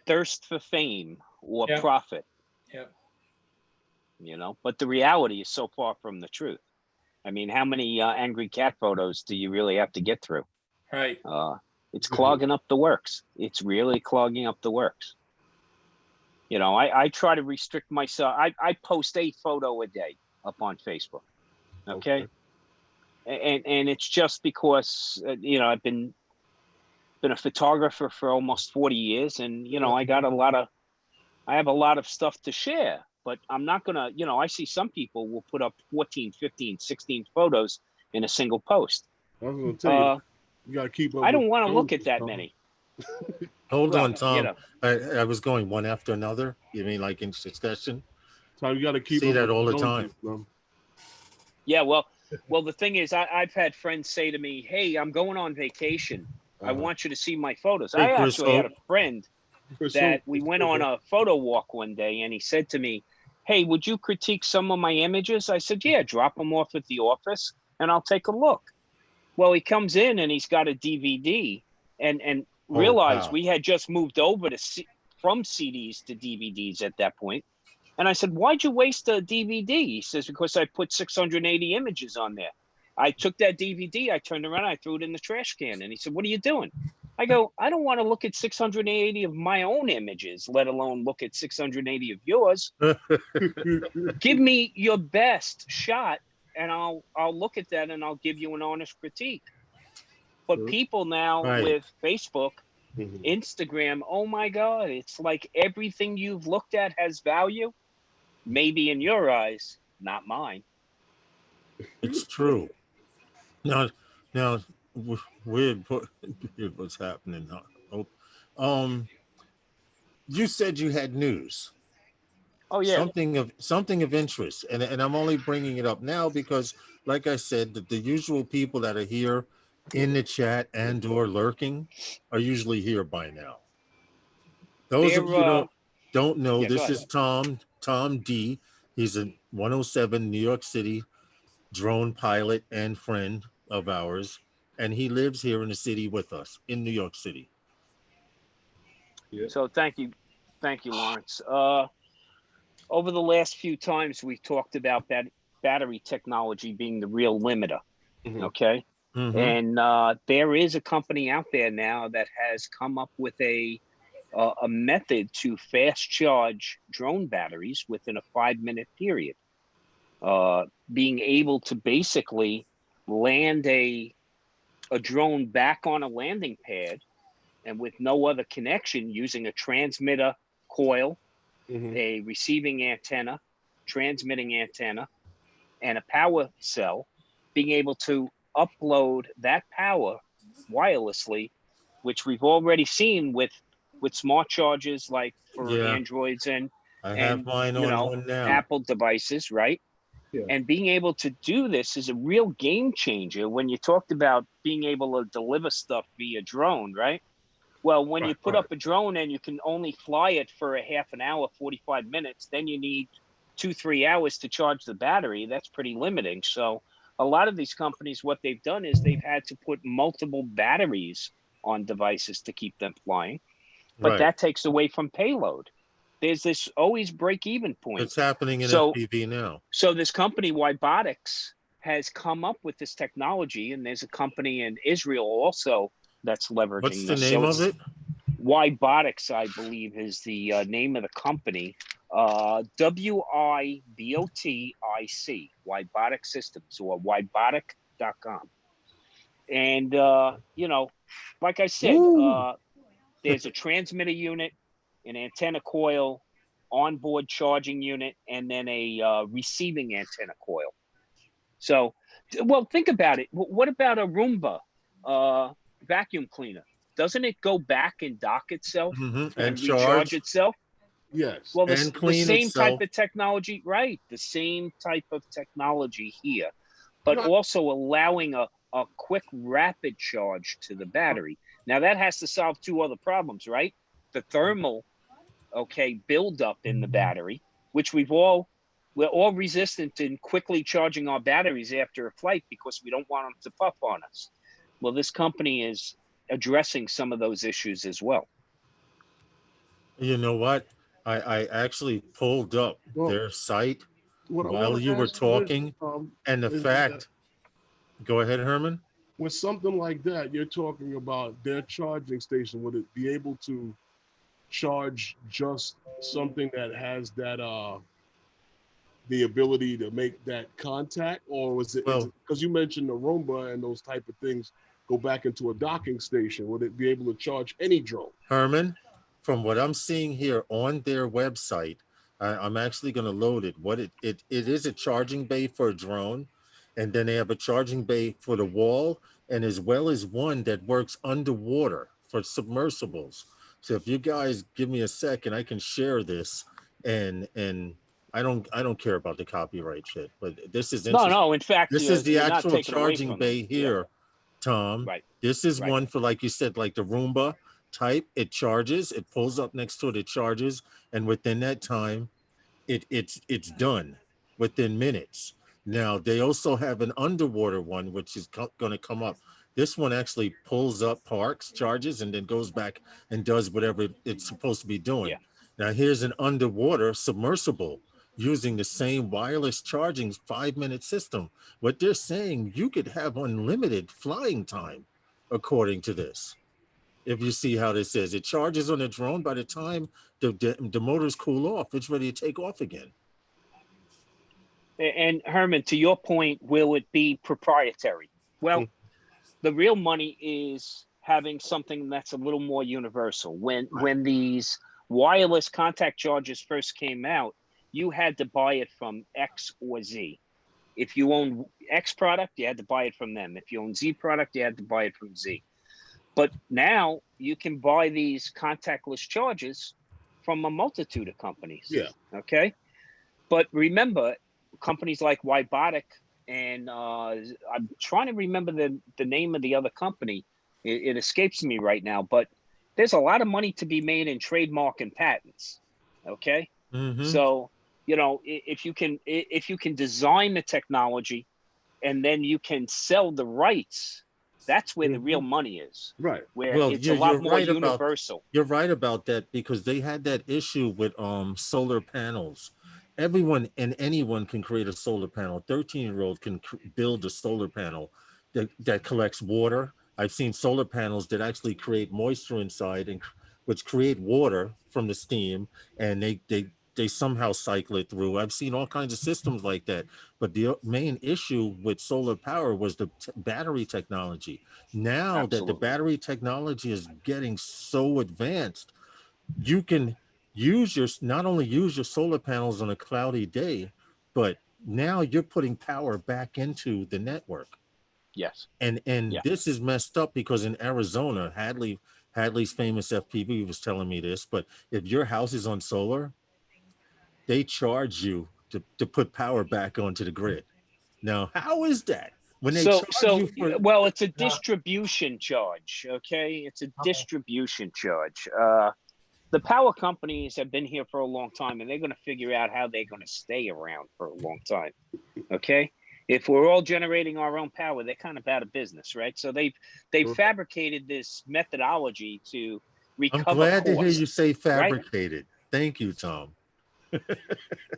thirst for fame or profit. Yep. You know, but the reality is so far from the truth. I mean, how many angry cat photos do you really have to get through? Right. It's clogging up the works. It's really clogging up the works. You know, I try to restrict myself. I post a photo a day up on Facebook. Okay. And it's just because, you know, I've been a photographer for almost 40 years. And, you know, I have a lot of stuff to share, but I'm not going to, you know, I see some people will put up 14, 15, 16 photos in a single post. I was going to tell you got to keep up. I don't want to look at that many. Hold on, Tom. You know. I was going one after another. You mean like in succession? Tom, you got to keep see up that all the time. Yeah, well, the thing is, I've had friends say to me, "Hey, I'm going on vacation. I want you to see my photos." Hey, I actually had a friend that we went on a photo walk one day, and he said to me, "Hey, would you critique some of my images?" I said, "Yeah, drop them off at the office, and I'll take a look." Well, he comes in and he's got a DVD, and realized we had just moved over from CDs to DVDs at that point. And I said, "Why'd you waste a DVD?" He says, "Because I put 680 images on there." I took that DVD, I turned around, I threw it in the trash can. And he said, "What are you doing?" I go, "I don't want to look at 680 of my own images, let alone look at 680 of yours." Give me your best shot, and I'll look at that and I'll give you an honest critique. But people now with Facebook, Instagram, oh my God, it's like everything you've looked at has value. Maybe in your eyes, not mine. It's true. Now, weird what's happening now. You said you had news. Oh yeah, something of interest, and I'm only bringing it up now because, like I said, the usual people that are here in the chat and or lurking are usually here by now. Those of you don't know, this is Tom D. He's a 107 New York City drone pilot and friend of ours, and he lives here in the city with us in New York City. Yeah. So thank you, Lawrence. Over the last few times we've talked about that battery technology being the real limiter. Mhm. Okay. Mhm. And there is a company out there now that has come up with a method to fast charge drone batteries within a 5-minute period. Being able to basically land a drone back on a landing pad and with no other connection, using a transmitter coil, Mhm. a receiving antenna, transmitting antenna, and a power cell, being able to upload that power wirelessly, which we've already seen with smart chargers like for Yeah, Androids I have and mine on one now. Apple devices, right? Yeah. And being able to do this is a real game changer when you talked about being able to deliver stuff via drone, right? Well, when you put up a drone and you can only fly it for a half an hour, 45 minutes, then you need 2-3 hours to charge the battery. That's pretty limiting. So a lot of these companies, what they've done is they've had to put multiple batteries on devices to keep them flying, but Right. that takes away from payload. There's this always break-even point. It's happening in So FPV now. so this company, Wybotics, has come up with this technology, and there's a company in Israel also that's leveraging What's this. the name of it? Wybotics, I believe, is the name of the company. Wybotic, Wybotic Systems, or wybotic.com. And, like I said, there's a transmitter unit, an antenna coil, onboard charging unit, and then a receiving antenna coil. So, well, think about it. What about a Roomba vacuum cleaner? Doesn't it go back and dock itself And recharge charge itself? Yes. Well, and the clean same type itself. of technology, right? The same type of technology here, but No. also allowing a quick, rapid charge to the battery. Now, that has to solve two other problems, right? The thermal, buildup in the battery, which we're all resistant in quickly charging our batteries after a flight because we don't want them to puff on us. Well, this company is addressing some of those issues as well. You know what? I actually pulled up Well, their site what I while want you to were ask you is, talking, and the is fact. Go ahead, Herman. with something like that, you're talking about their charging station. Would it be able to charge just something that has that the ability to make that contact, or was it because you mentioned the Roomba and those type of things go back into a docking station? Would it be able to charge any drone? Herman, from what I'm seeing here on their website, I'm actually going to load it. What it is a charging bay for a drone, and then they have a charging bay for the wall, and as well as one that works underwater for submersibles. So if you guys give me a second, I can share this, and I don't care about the copyright shit, but this is interesting. No. In fact, This is the you're not actual taking away charging from bay here, Yeah. Tom. Right. This is Right. one for, like you said, like the Roomba type. It charges, it pulls up next to it, it charges, and within that time, it's done within minutes. Now they also have an underwater one, which is going to come up. This one actually pulls up, parks, charges, and then goes back and does whatever it's supposed to be doing. Yeah. Now here's an underwater submersible using the same wireless charging 5-minute system. What they're saying, you could have unlimited flying time, according to this. If you see how this is, it charges on the drone. By the time the motors cool off, it's ready to take off again. And Herman, to your point, will it be proprietary? Well, the real money is having something that's a little more universal. When these wireless contact chargers first came out, you had to buy it from X or Z. If you own X product, you had to buy it from them. If you own Z product, you had to buy it from Z. But now you can buy these contactless chargers from a multitude of companies. Yeah. Okay. But remember, companies like Wybotic and I'm trying to remember the name of the other company. It escapes me right now, but there's a lot of money to be made in trademark and patents. Okay. Mm-hmm. So you know, if you can design the technology and then you can sell the rights, that's where the real money is. Right. Where Well, it's a lot more universal. you're right about that, because they had that issue with solar panels. Everyone and anyone can create a solar panel. 13-year-old can build a solar panel that collects water. I've seen solar panels that actually create moisture inside, and which create water from the steam, and they somehow cycle it through. I've seen all kinds of systems like that. But the main issue with solar power was the battery technology. Now that the Absolutely. battery technology is getting so advanced, you can use your not only use your solar panels on a cloudy day, but now you're putting power back into the network. Yes. And Yeah. this is messed up because in Arizona, Hadley's famous FPV was telling me this, but if your house is on solar, they charge you to put power back onto the grid. Now, how is that? When they charge you for Well, it's a distribution charge. Okay, it's a distribution charge. The power companies have been here for a long time, and they're going to figure out how they're going to stay around for a long time. Okay, if we're all generating our own power, they're kind of out of business, right? So they've fabricated this methodology to I'm recover glad to hear cost, you say right? fabricated. Thank you, Tom.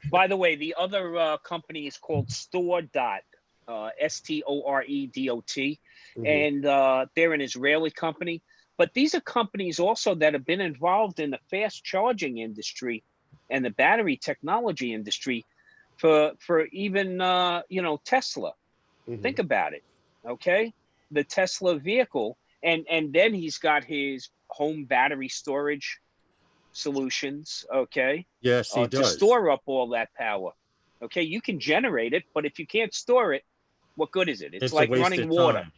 By the way, the other company is called Storedot, Storedot, and they're an Israeli company. But these are companies also that have been involved in the fast charging industry and the battery technology industry for even Tesla. Think about it, okay? The Tesla vehicle, and then he's got his home battery storage solutions, okay, Yes, he to does. store up all that power. Okay, you can generate it, but if you can't store it, what good is it? It's It's a like waste running of water. time.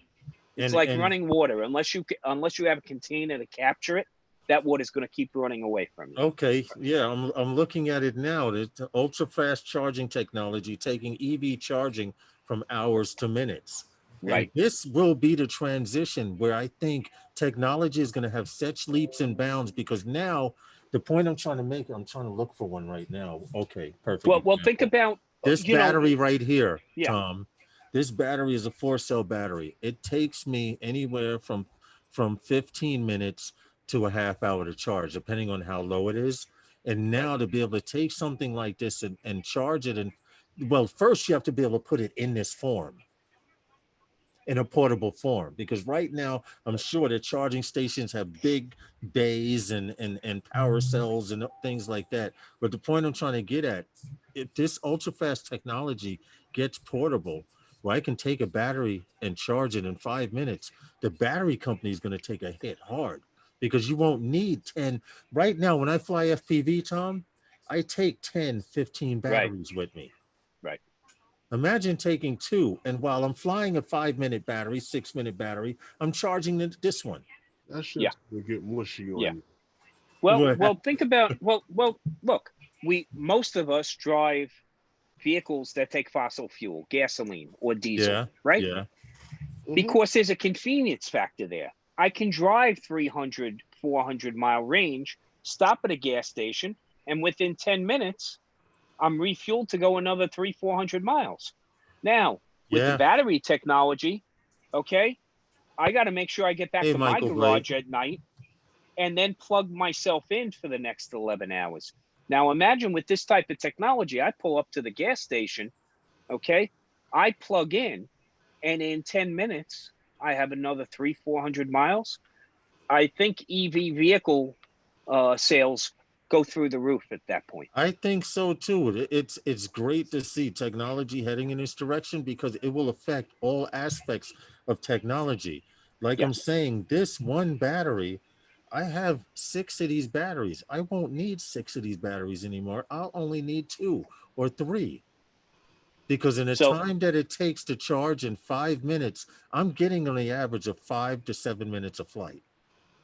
It's And like and running water. Unless you have a container to capture it, that water is going to keep running away from you. okay, yeah, I'm looking at it now. The ultra fast charging technology taking EV charging from hours to minutes. And Right. this will be the transition where I think technology is going to have such leaps and bounds, because now the point I'm trying to make, I'm trying to look for one right now. Okay, perfect Well, think example. about This battery right here, yeah. Tom, this battery is a 4-cell battery. It takes me anywhere from 15 minutes to a half hour to charge, depending on how low it is. And now to be able to take something like this and charge it, and well, first you have to be able to put it in this form, in a portable form, because right now I'm sure that charging stations have big bays and power cells and things like that. But the point I'm trying to get at, if this ultra fast technology gets portable, where I can take a battery and charge it in 5 minutes, the battery company is going to take a hit hard, because you won't need 10. Right now, when I fly FPV, Tom, I take 10, 15 Right. batteries with me. Right. Imagine taking two, and while I'm flying a 5-minute battery, 6-minute battery, I'm charging this one. That Yeah. shit's gonna get mushy Yeah. on you. Well, think about look, most of us drive vehicles that take fossil fuel, gasoline or diesel, Yeah, right? yeah. Because there's a convenience factor there. I can drive 300, 400-mile range, stop at a gas station, and within 10 minutes, I'm refueled to go another 400 miles. Now, with the Yeah. battery technology, okay, I got to make sure I get back Hey, to my Michael Blake. garage at night and then plug myself in for the next 11 hours. Now, imagine with this type of technology, I pull up to the gas station, okay, I plug in, and in 10 minutes, I have another 400 miles. I think EV vehicle sales go through the roof at that point. I think so too. It's great to see technology heading in this direction, because it will affect all aspects of technology. Like I'm Yes. saying, this one battery, I have 6 of these batteries. I won't need 6 of these batteries anymore. I'll only need 2 or 3. Because in the So, time that it takes to charge in 5 minutes, I'm getting on the average of 5 to 7 minutes of flight,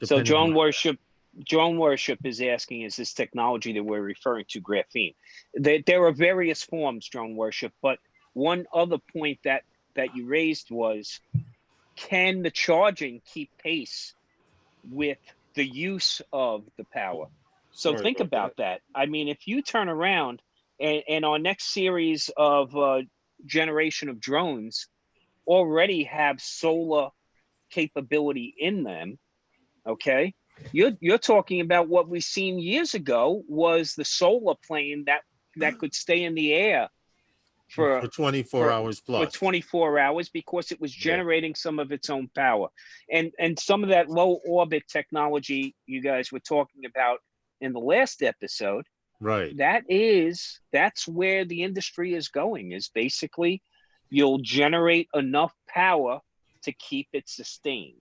so depending on my Drone Worship is asking, is this technology that we're referring to graphene? There are various forms, Drone Worship, but one other point that you raised was, can the charging keep pace with the use of the power? So Sorry think about that. about that. I mean, if you turn around and our next series of generation of drones already have solar capability in them. Okay, you're talking about what we've seen years ago was the solar plane that could stay in the air for 24 hours plus. For 24 hours because it was generating some of its own power. And some of that low orbit technology you guys were talking about in the last episode, right? That's where the industry is going, is basically you'll generate enough power to keep it sustained.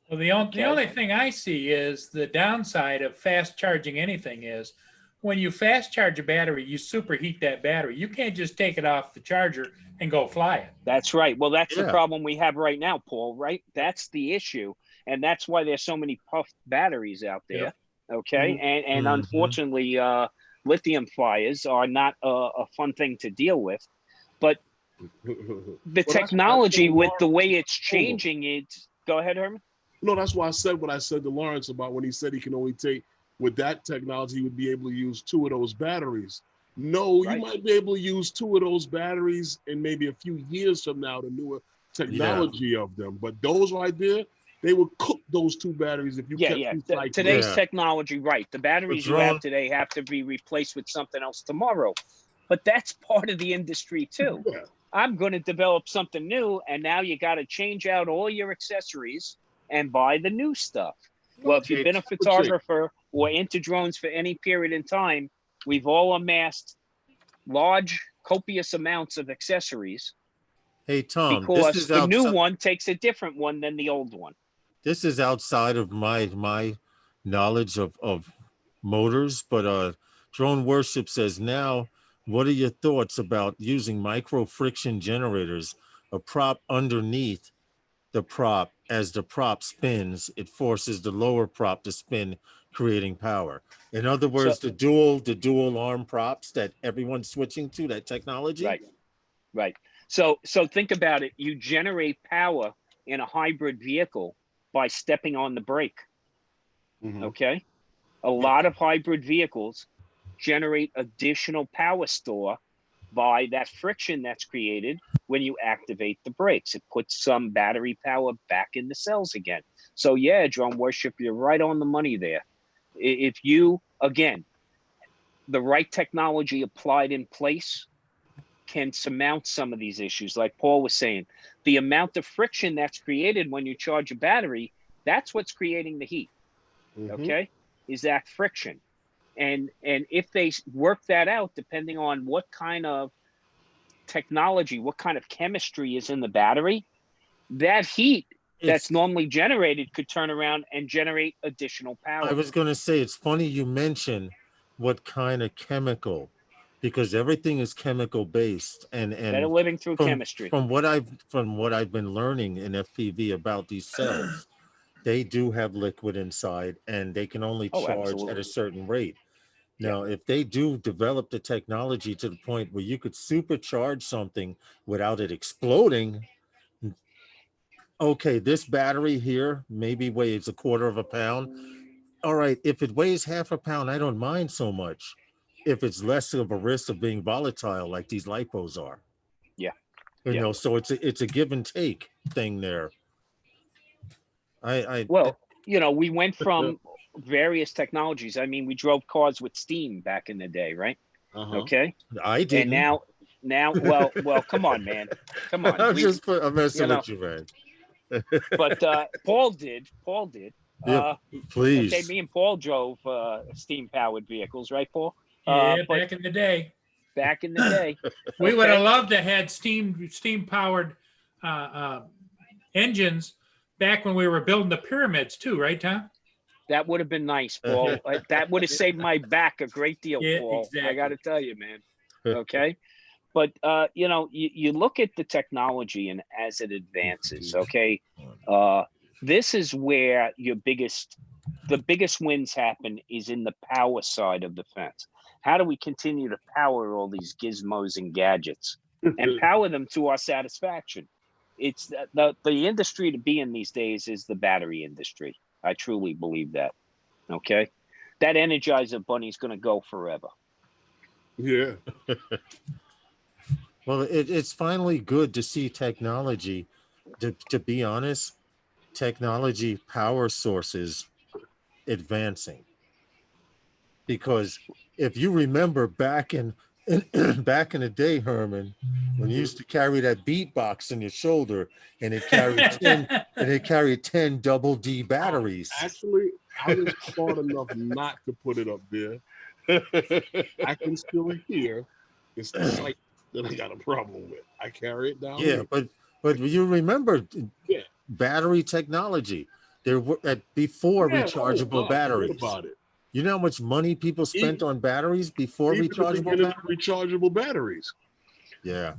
Well, the only thing I see is the downside of fast charging anything is when you fast charge a battery, you superheat that battery. You can't just take it off the charger and go fly it. That's right. Well, that's the problem we have right now, Paul, right? That's the issue. And that's why there's so many puffed batteries out there. Yep. Okay. And unfortunately, lithium fires are not a fun thing to deal with. But the technology with the way it's changing, go ahead, Herman. No, that's why I said what I said to Lawrence about when he said he can only take, with that technology, he would be able to use 2 of those batteries. No, you might be able to use 2 of those batteries in maybe a few years from now, the newer technology of them. But those right there, they would cook those 2 batteries if you kept today's technology, right. The batteries you have today have to be replaced with something else tomorrow. But that's part of the industry too. Yeah. I'm going to develop something new, and now you got to change out all your accessories and buy the new stuff. Well, if you've been a photographer or into drones for any period in time, we've all amassed large, copious amounts of accessories. Hey, Tom, because the new one takes a different one than the old one. This is outside of my knowledge of motors, but Drone Worship says, now, what are your thoughts about using micro friction generators, a prop underneath the prop? As the prop spins, it forces the lower prop to spin, creating power. In other words, the dual arm props that everyone's switching to, that technology. Right. So think about it. You generate power in a hybrid vehicle by stepping on the brake. Okay. A lot of hybrid vehicles generate additional power store by that friction that's created when you activate the brakes. It puts some battery power back in the cells again. So yeah, Drone Worship, you're right on the money there. If you, again, the right technology applied in place can surmount some of these issues. Like Paul was saying, the amount of friction that's created when you charge a battery, that's what's creating the heat. Okay, is that friction. And if they work that out, depending on what kind of technology, what kind of chemistry is in the battery, that heat that's normally generated could turn around and generate additional power. I was going to say, it's funny you mention what kind of chemical, because everything is chemical based, and they're living through chemistry. From what I've been learning in FPV about these cells, they do have liquid inside, and they can only charge at a certain rate. Now, if they do develop the technology to the point where you could supercharge something without it exploding, okay, this battery here maybe weighs 1/4 pound. All right, if it weighs 1/2 pound, I don't mind so much. If it's less of a risk of being volatile like these lipos are. You know, so it's a give and take thing there. Well, you know, we went from various technologies. I mean, we drove cars with steam back in the day, right? Okay. I did. And now, well, come on, man. Come on. I'm messing with you, man. But Paul did. Yeah, please. Okay, me and Paul drove steam-powered vehicles, right, Paul? Yeah, back in the day. Back in the day. We would have loved to have steam-powered engines back when we were building the pyramids too, right, Tom? That would have been nice, Paul. That would have saved my back a great deal, Paul. Exactly. I got to tell you, man. Okay. But, you know, you look at the technology and as it advances, okay, this is where the biggest wins happen is in the power side of the fence. How do we continue to power all these gizmos and gadgets and power them to our satisfaction? It's the industry to be in these days is the battery industry. I truly believe that. Okay. That Energizer bunny is going to go forever. Yeah. Well, it's finally good to see technology. To be honest, technology power sources advancing. Because if you remember back in the day, Herman, when you used to carry that beatbox in your shoulder and it carried 10 double D batteries. Actually, I was smart enough not to put it up there. I can still hear. It's the sight that I got a problem with. I carry it down Yeah, here. but you remember Yeah. battery technology. There were before Yeah. Oh rechargeable God, forget batteries. about it. You know how much money people spent Even, on batteries before even the rechargeable beginning of batteries? rechargeable batteries. Yeah,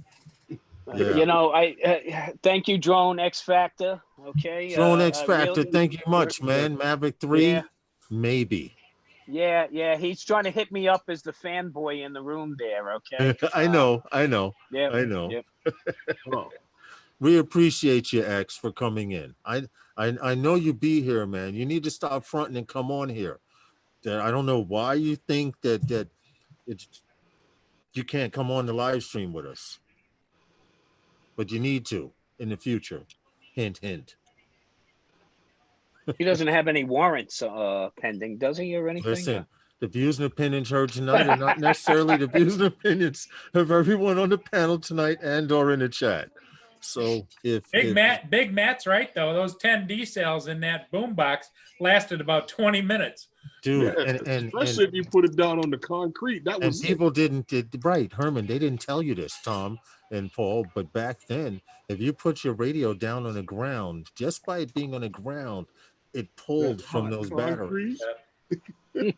Yeah. You know, I thank you, Drone X Factor. Okay, Drone X I Factor, really, thank you much, man. Maverick 3, yeah, maybe. yeah. He's trying to hit me up as the fanboy in the room there. Okay, I know, I know, yep, I know. yep. Oh, We appreciate you, X, for coming in. I know you be here, man. You need to stop fronting and come on here. I don't know why you think that it's, you can't come on the live stream with us, but you need to in the future. Hint, hint. He doesn't have any warrants pending, does he, or anything? Listen, the views and opinions heard tonight are not necessarily the views and opinions of everyone on the panel tonight and or in the chat. So if Big Matt's right though. Those 10 D cells in that boombox lasted about 20 minutes. dude, yeah. Especially if you put it down on the concrete. That was people did right, Herman. They didn't tell you this, Tom and Paul. But back then, if you put your radio down on the ground, just by it being on the ground, it pulled from those concrete. batteries.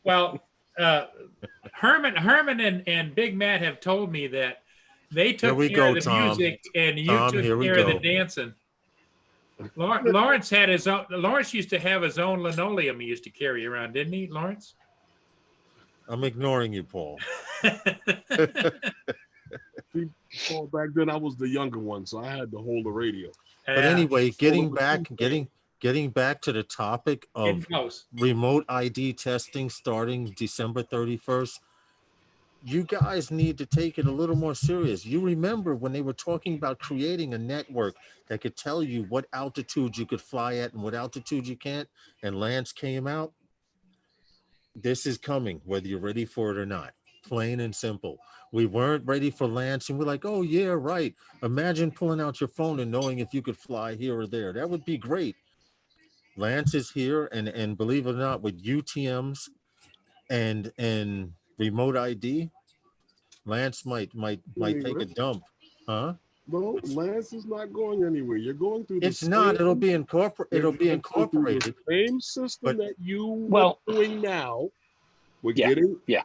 Well, Herman and Big Matt have told me that they took care of the music and you took care of the dancing. Lawrence had his own. Lawrence used to have his own linoleum he used to carry around, didn't he, Lawrence? I'm ignoring you, Paul. Paul, back then I was the younger one, so I had to hold the radio. But anyway, getting back to the topic of remote ID testing starting December 31st, you guys need to take it a little more serious. You remember when they were talking about creating a network that could tell you what altitude you could fly at and what altitude you can't, and Lance came out? This is coming, whether you're ready for it or not. Plain and simple. We weren't ready for Lance, and we're like, oh, yeah, right. Imagine pulling out your phone and knowing if you could fly here or there. That would be great. Lance is here, and believe it or not, with UTMs and remote ID, Lance might take a dump, huh? No, Lance is not going anywhere. You're going through. It's not. It'll be incorporated. It'll be incorporated. The same system that you are doing now. We're getting. Yeah.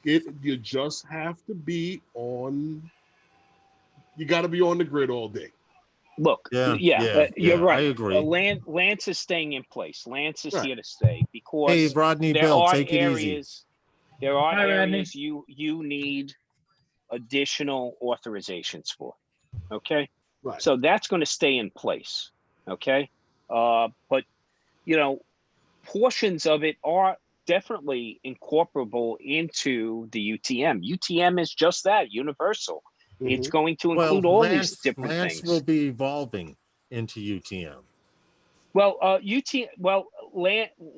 You just have to be on. You got to be on the grid all day. Look, you're right. I agree. Lance is staying in place. Lance is here to stay because hey, Rodney Bell, take it easy. There are areas you need additional authorizations for. Okay, right. So that's going to stay in place. Okay, but portions of it are definitely incorporable into the UTM. UTM is just that, universal. Mm-hmm. It's going to include all these different things. Lance will be evolving into UTM. Well,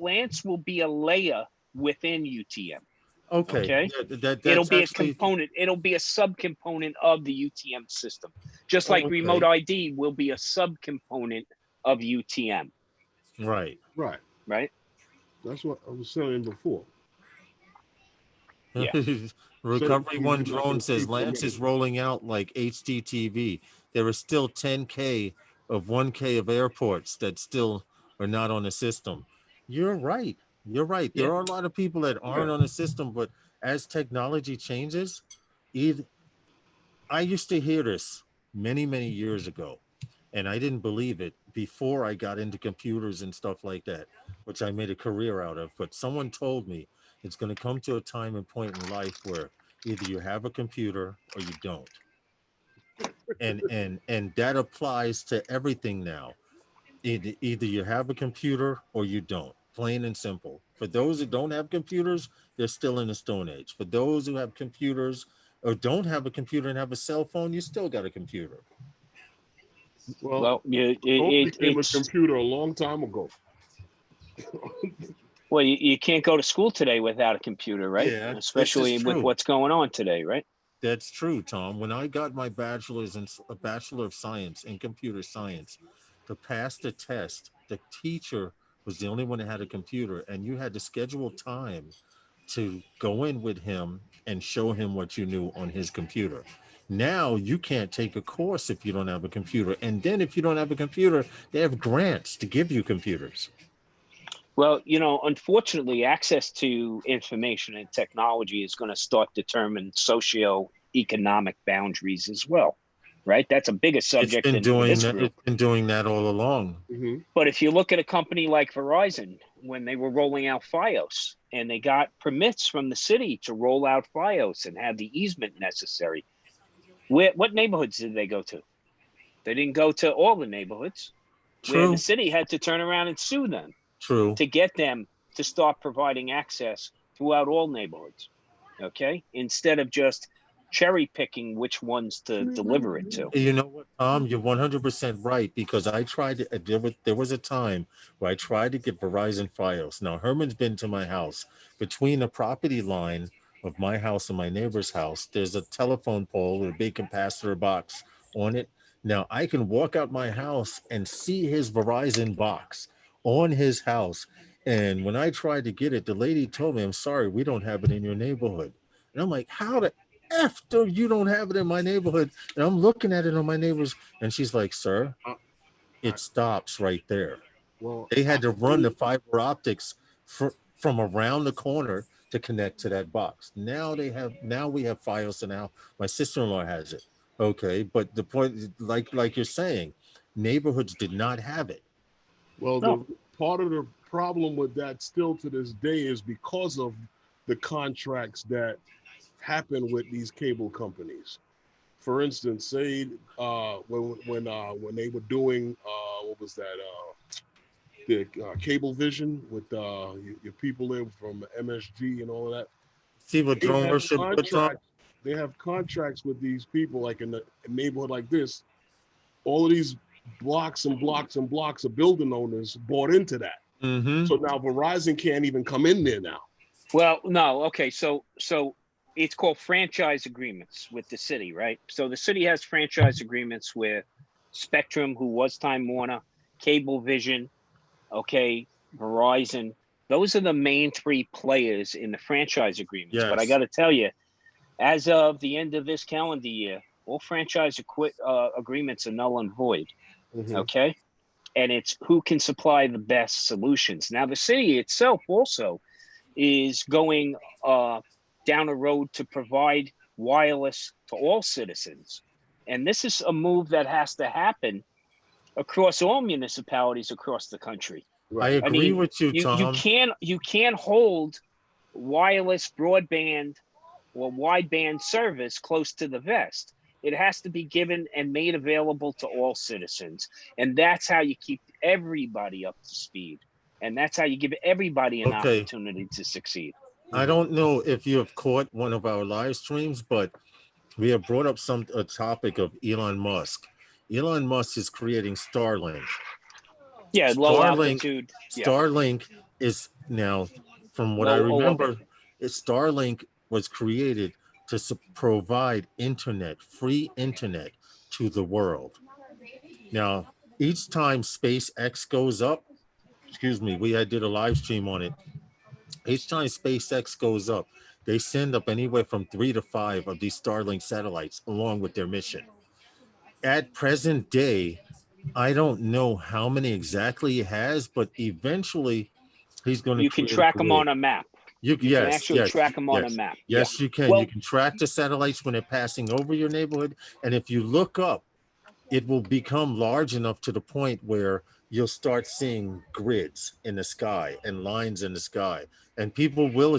Lance will be a layer within UTM. Okay. It'll be a component. It'll be a subcomponent of the UTM system, just like remote ID will be a subcomponent of UTM. Right. That's what I was saying before. Yeah. Recovery One Drone says Lance is rolling out like HDTV. There are still 10K of 1K of airports that still are not on the system. You're right. There are a lot of people that aren't on the system, but as technology changes, I used to hear this many, many years ago, and I didn't believe it before I got into computers and stuff like that, which I made a career out of. But someone told me it's going to come to a time and point in life where either you have a computer or you don't. And that applies to everything now. Either you have a computer or you don't. Plain and simple. For those who don't have computers, they're still in the Stone Age. For those who have computers or don't have a computer and have a cell phone, you still got a computer. Well, Well, you, phone it, became a it's computer a long time ago. well, you can't go to school today without a computer, right? Yeah, this is Especially with true. what's going on today, right? That's true, Tom. When I got my bachelor's in a bachelor of science in computer science, to pass the test, the teacher was the only one that had a computer, and you had to schedule time to go in with him and show him what you knew on his computer. Now you can't take a course if you don't have a computer, and then if you don't have a computer, they have grants to give you computers. Well, unfortunately, access to information and technology is going to start determine socio-economic boundaries as well, right? That's a bigger It's subject been than for doing this that. group. It's been doing that all along. Mm-hmm. But if you look at a company like Verizon, when they were rolling out FiOS and they got permits from the city to roll out FiOS and have the easement necessary, what neighborhoods did they go to? They didn't go to all the neighborhoods where the True. city had to turn around and sue them True. to get them to start providing access throughout all neighborhoods. Okay. Instead of just cherry picking which ones to deliver it to. You know what, Tom? You're 100% right, because I tried to. There was a time where I tried to get Verizon Fios. Now Herman's been to my house. Between the property line of my house and my neighbor's house, there's a telephone pole with a big capacitor box on it. Now I can walk out my house and see his Verizon box on his house. And when I tried to get it, the lady told me, "I'm sorry, we don't have it in your neighborhood." And I'm like, "How the F do you don't have it in my neighborhood?" And I'm looking at it on my neighbors, and she's like, "Sir, I, I, it stops right there." well, They I had to run the agree. fiber optics from around the corner to connect to that box. Now we have Fios, and now my sister-in-law has it. Okay, but the point, like you're saying, neighborhoods did not have it. Well, No. the part of the problem with that still to this day is because of the contracts that happen with these cable companies. For instance, say when they were doing what was that the cable vision with your people there from MSG and all of that. See what They drone have worship put on? contracts. They have contracts with these people, like in a neighborhood like this. All of these blocks and blocks and blocks of building owners bought into that. Mm-hmm. So now Verizon can't even come in there now. Well, no. Okay. So it's called franchise agreements with the city, right? So the city has franchise agreements with Spectrum, who was Time Warner, Cablevision, okay, Verizon. Those are the main three players in the franchise agreements. But I Yes. got to tell you, as of the end of this calendar year, all franchise agreements are null and void. Mm-hmm. Okay. And it's who can supply the best solutions. Now, the city itself also is going down a road to provide wireless to all citizens. And this is a move that has to happen across all municipalities across the country. I Right. I agree mean, with you, you Tom. can't hold wireless broadband or wideband service close to the vest. It has to be given and made available to all citizens. And that's how you keep everybody up to speed. And that's how you give everybody an Okay. opportunity to succeed. I don't know if you have caught one of our live streams, but we have brought up a topic of Elon Musk. Elon Musk is creating Starlink. Yeah, low Starlink, altitude. Yeah, Starlink is now, from what I low orbit. remember, Starlink was created to provide internet, free internet to the world. Now, each time SpaceX goes up, excuse me, we did a live stream on it. Each time SpaceX goes up, they send up anywhere from 3 to 5 of these Starlink satellites along with their mission. At present day, I don't know how many exactly he has, but eventually he's going to You can create a track them grid. on a map. You can Yes, actually yes, track them on a yes, map. Yeah. yes, you can. You Well, can track the satellites when they're passing over your neighborhood. And if you look up, it will become large enough to the point where you'll start seeing grids in the sky and lines in the sky. And people will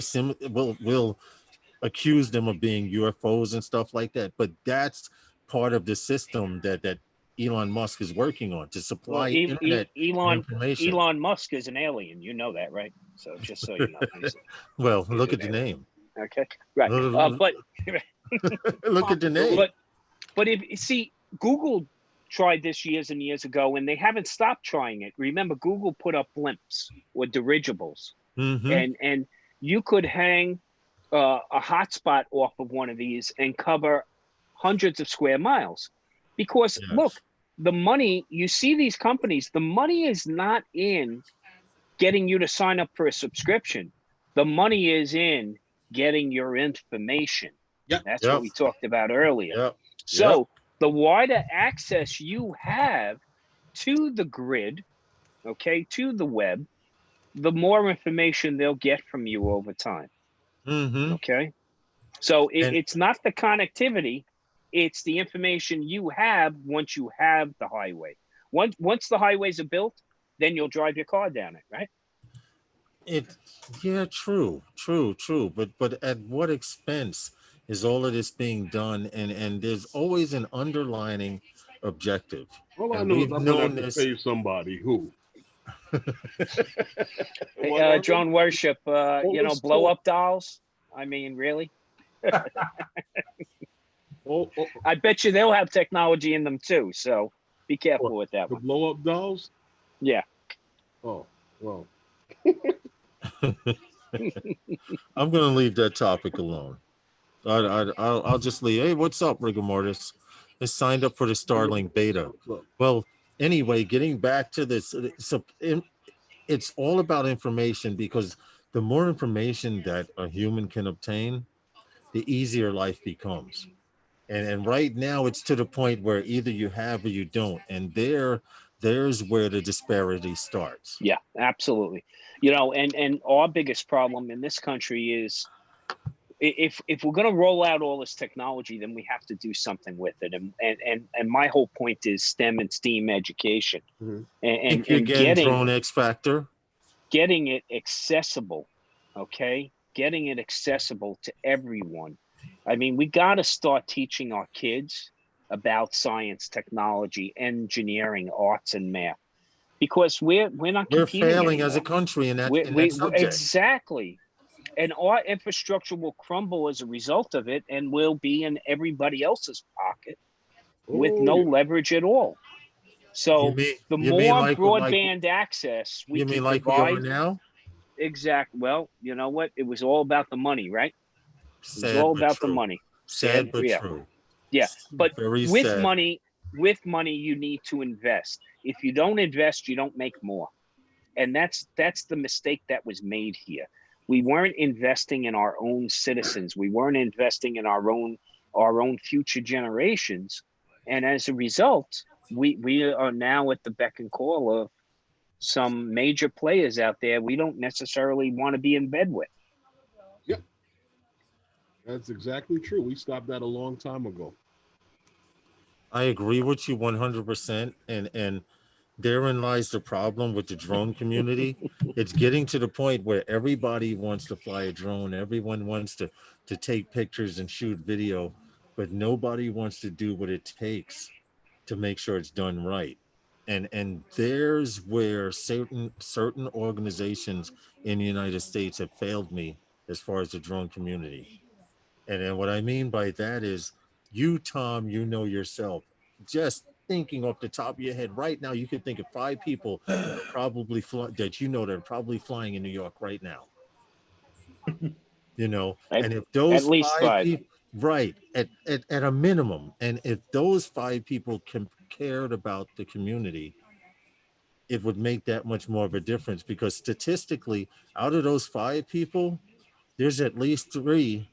accuse them of being UFOs and stuff like that. But that's part of the system that Elon Musk is working on to supply Well, internet information. Elon Musk is an alien. You know that, right? So just so you know, Well, he's look an at the alien. name. Okay, right. But Look at the name. But if you see, Google tried this years and years ago, and they haven't stopped trying it. Remember, Google put up blimps or dirigibles, and you could hang a hotspot off of one of these and cover hundreds of square miles. Because look, the money, you see these companies, the money is not in getting you to sign up for a subscription. The money is in getting your information. That's what we talked about earlier. So the wider access you have to the grid, okay, to the web, the more information they'll get from you over time. Okay. So it's not the connectivity, it's the information you have once you have the highway. Once the highways are built, then you'll drive your car down it, right? True. But at what expense is all of this being done? And there's always an underlining objective. All I and know we've is I'm gonna known have to this. pay somebody. Who? Drone worship, blow up dolls. I mean, really? I bet you they'll have technology in them too. So be careful with that the one. blow up dolls? Yeah. Oh, well. I'm going to leave that topic alone. I'll just leave. Hey, what's up, rigor mortis? I signed up for the Starlink beta. Well, anyway, getting back to this, it's all about information, because the more information that a human can obtain, the easier life becomes. And right now it's to the point where either you have or you don't. And there's where the disparity starts. Yeah, absolutely. And our biggest problem in this country is if we're going to roll out all this technology, then we have to do something with it. And my whole point is STEM and STEAM education. And getting Drone X Factor, getting it accessible. Okay. Getting it accessible to everyone. I mean, we got to start teaching our kids about science, technology, engineering, arts, and math, because we're not competing failing anymore as a country in that subject. Exactly. And our infrastructure will crumble as a result of it, and will be in everybody else's pocket with no leverage at all. So the more broadband access we can provide, we are now. Exactly. Well, you know what? It was all about the money, right? It was all about the money. Sad but true. Yeah, but with money, you need to invest. If you don't invest, you don't make more. And that's the mistake that was made here. We weren't investing in our own citizens. We weren't investing in our own future generations. And as a result, we are now at the beck and call of some major players out there we don't necessarily want to be in bed with. Yep. That's exactly true. We stopped that a long time ago. I agree with you 100%. And therein lies the problem with the drone community. It's getting to the point where everybody wants to fly a drone. Everyone wants to take pictures and shoot video, but nobody wants to do what it takes to make sure it's done right. And there's where certain organizations in the United States have failed me as far as the drone community. And what I mean by that is, you, Tom, you know yourself, just thinking off the top of your head right now, you could think of 5 people that probably that are probably flying in New York right now. And if those at least 5 people, right, at a minimum, and if those 5 people cared about the community, it would make that much more of a difference, because statistically, out of those 5 people, there's at least 3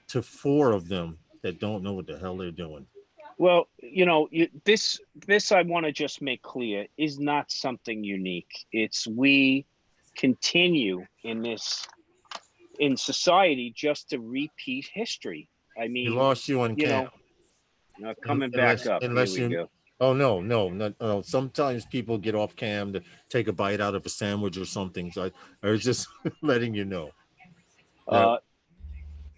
to 4 of them that don't know what the hell they're doing. Well, this I want to just make clear is not something unique. It's we continue in society just to repeat history. I mean, we lost you on cam. Coming back up. Here we go. Oh, no. Sometimes people get off cam to take a bite out of a sandwich or something. So I was just letting you know.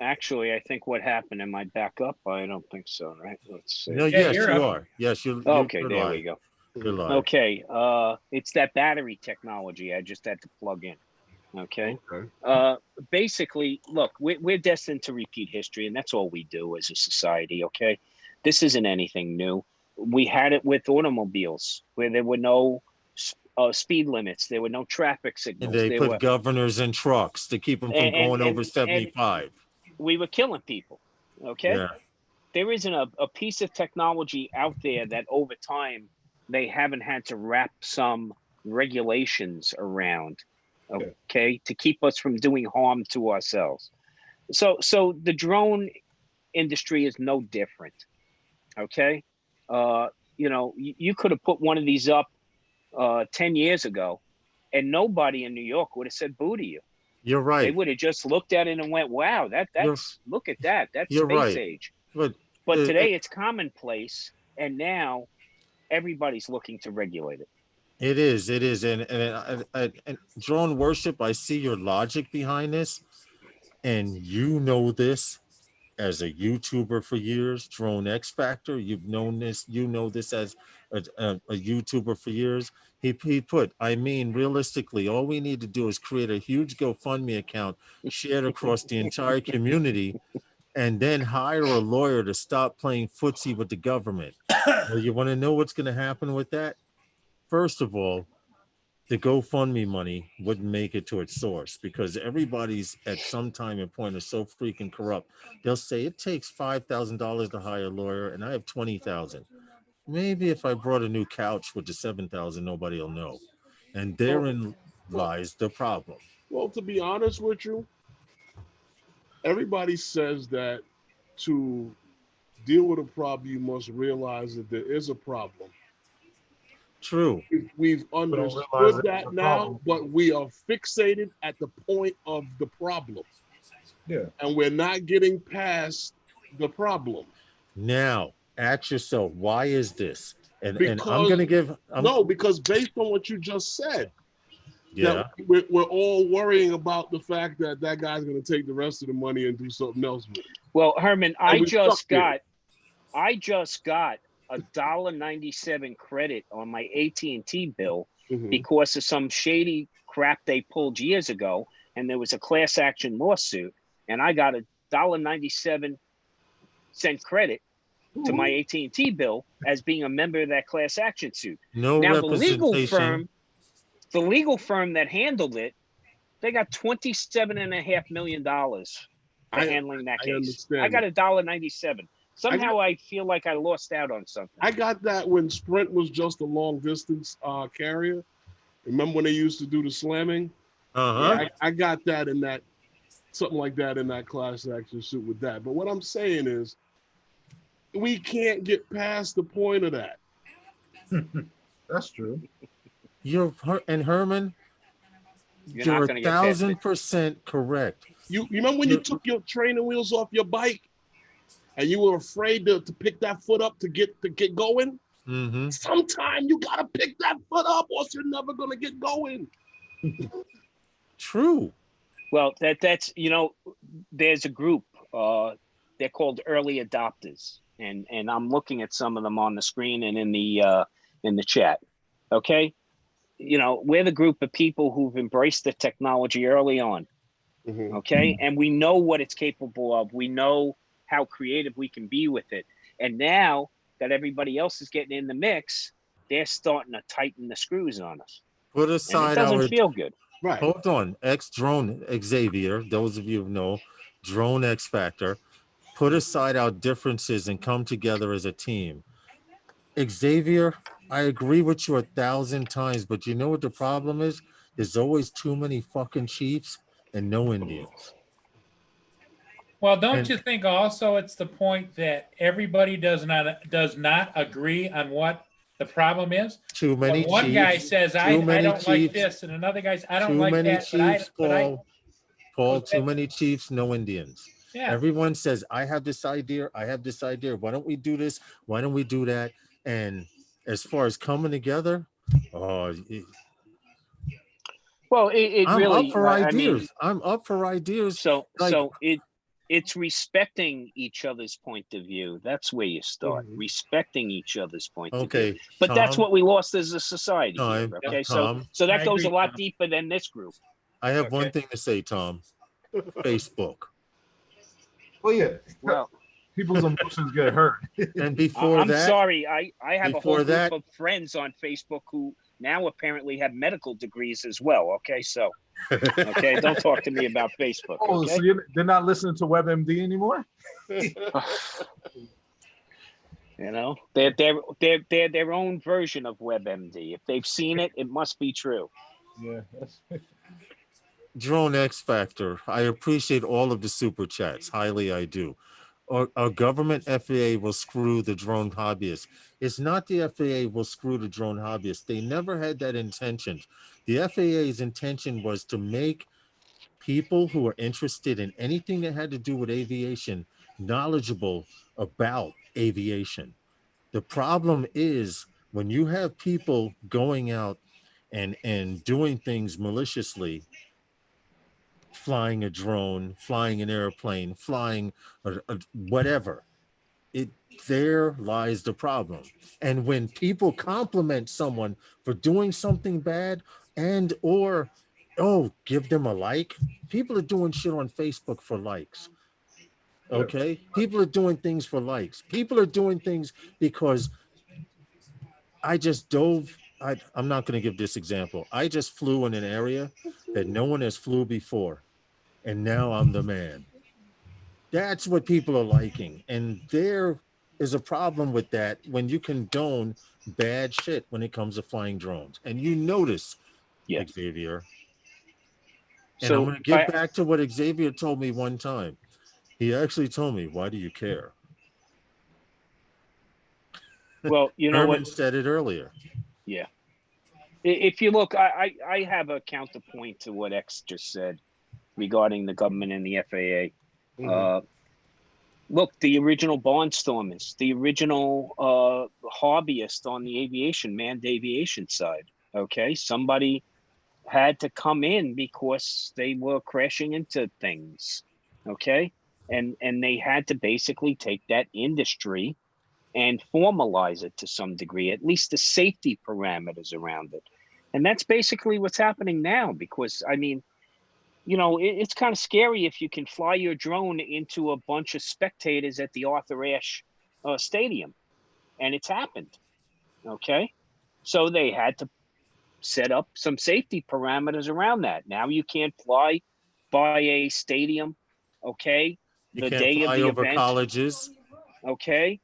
Actually, I think what happened, am I back up? I don't think so, right? Let's see. No, Yeah, yes, you're you up. are. Yes, Okay, you're there live. we go. You're live. Okay, it's that battery technology I just had to plug in. Okay. Basically, look, we're destined to repeat history, and that's all we do as a society. Okay, this isn't anything new. We had it with automobiles where there were no speed limits, there were no traffic And signals, they there put were, governors in trucks to keep them from going over and 75. we were killing people. Okay, Yeah. there isn't a piece of technology out there that over time they haven't had to wrap some regulations around, okay, to keep us from doing harm to ourselves. So the drone industry is no different. Okay, you could have put one of these up 10 years ago, and nobody in New York would have said boo to you. You're They right. would have just looked at it and went, wow, that's look at that, that's You're space right. age. But Today it's commonplace, and now everybody's looking to regulate it. it is, and drone worship. I see your logic behind this, and you know this as a YouTuber for years. Drone X Factor, you've known this. You know this as a YouTuber for years. He put. I mean, realistically, all we need to do is create a huge GoFundMe account shared across the entire community, and then hire a lawyer to stop playing footsie with the government. Well, you want to know what's going to happen with that? First of all, the GoFundMe money wouldn't make it to its source because everybody's at some time and point is so freaking corrupt. They'll say it takes $5,000 to hire a lawyer, and I have 20,000. Maybe if I brought a new couch with the 7,000, nobody will know. And therein lies the problem. Well, to be honest with you, everybody says that to deal with a problem, you must realize that there is a problem. True. We've understood that now, but we are fixated at the point of the problem. Yeah. And we're not getting past the problem. Now, ask yourself, why is this? And Because I'm going to give... because based on what you just said, yeah, that we're all worrying about the fact that that guy's going to take the rest of the money and do something else with it. Well, Herman, I just got $1.97 credit on my AT&T bill because of some shady crap they pulled years ago, and there was a class action lawsuit, and I got $1.97 credit to my AT&T bill as being a member of that class action suit. No now representation. the legal firm that handled it, they got $27.5 million for handling that case. I got $1.97. Somehow I feel like I lost out on something. I got that when Sprint was just a long distance carrier. Remember when they used to do the slamming? Yeah, I got that in that, something like that in that class action suit with that. But what I'm saying is, we can't get past the point of that. That's true. And Herman, you're 1,000% correct. You remember when you took your training wheels off your bike and you were afraid to pick that foot up to get going? Mm-hmm. Sometime you gotta pick that foot up, or you're never gonna get going. True. Well, that's there's a group. They're called early adopters, and I'm looking at some of them on the screen and in the chat. Okay, we're the group of people who've embraced the technology early on. Okay, and we know what it's capable of. We know how creative we can be with it, and now that everybody else is getting in the mix, they're starting to tighten the screws on us. Put aside and it doesn't feel good. Right. Hold on. Drone Xavier, those of you who know, Drone X Factor, put aside our differences and come together as a team. Xavier, I agree with you 1,000 times, but you know what the problem is? There's always too many fucking chiefs and no Indians. Well, don't you think also it's the point that everybody does not agree on what the problem is? Too many one chiefs. Guy says, I don't like this, and another guy says, I don't like that. Chiefs, Paul, too many chiefs, no Indians. Yeah. Everyone says, I have this idea. Why don't we do this? Why don't we do that? And as far as coming together, I'm up for ideas. I'm up for ideas. So it's respecting each other's point of view. That's where you start, respecting each other's point of view. Okay, But that's Tom, what we lost as a society here. time, Okay, Tom. so that I goes a agree, lot Tom. deeper than this group. I have one Okay. thing to say, Tom. Facebook. Well, yeah, Well, people's emotions get hurt. And before I'm that, sorry. I have a whole before group that, of friends on Facebook who now apparently have medical degrees as well. Okay, so okay, don't talk to me about Facebook. Oh, Okay. so they're not listening to WebMD anymore? You know, they're their own version of WebMD. If they've seen it, it must be true. Yeah. Drone X Factor. I appreciate all of the super chats. Highly, I do. Our government FAA will screw the drone hobbyists. It's not the FAA will screw the drone hobbyists. They never had that intention. The FAA's intention was to make people who are interested in anything that had to do with aviation knowledgeable about aviation. The problem is when you have people going out and doing things maliciously, flying a drone, flying an airplane, flying whatever, it there lies the problem. And when people compliment someone for doing something bad and or give them a like, people are doing shit on Facebook for likes. Okay, people are doing things for likes. People are doing things because I just dove. I'm not going to give this example. I just flew in an area that no one has flew before, and now I'm the man. That's what people are liking. And there is a problem with that when you condone bad shit when it comes to flying drones. And you notice, Xavier, and I'm going to get back to what Xavier told me one time. He actually told me, why do you care? Well, you know Herman what? said it earlier. Yeah. If you look, I have a counterpoint to what X just said regarding the government and the FAA. Look, the original barnstormers, the original hobbyists on the manned aviation side. Okay, somebody had to come in because they were crashing into things. Okay, and they had to basically take that industry and formalize it to some degree, at least the safety parameters around it. And that's basically what's happening now, because I mean, you know, it's kind of scary if you can fly your drone into a bunch of spectators at the Arthur Ashe Stadium. And it's happened. Okay. So they had to set up some safety parameters around that. Now you can't fly by a stadium. Okay. You The can't day of fly the over event. colleges. Okay.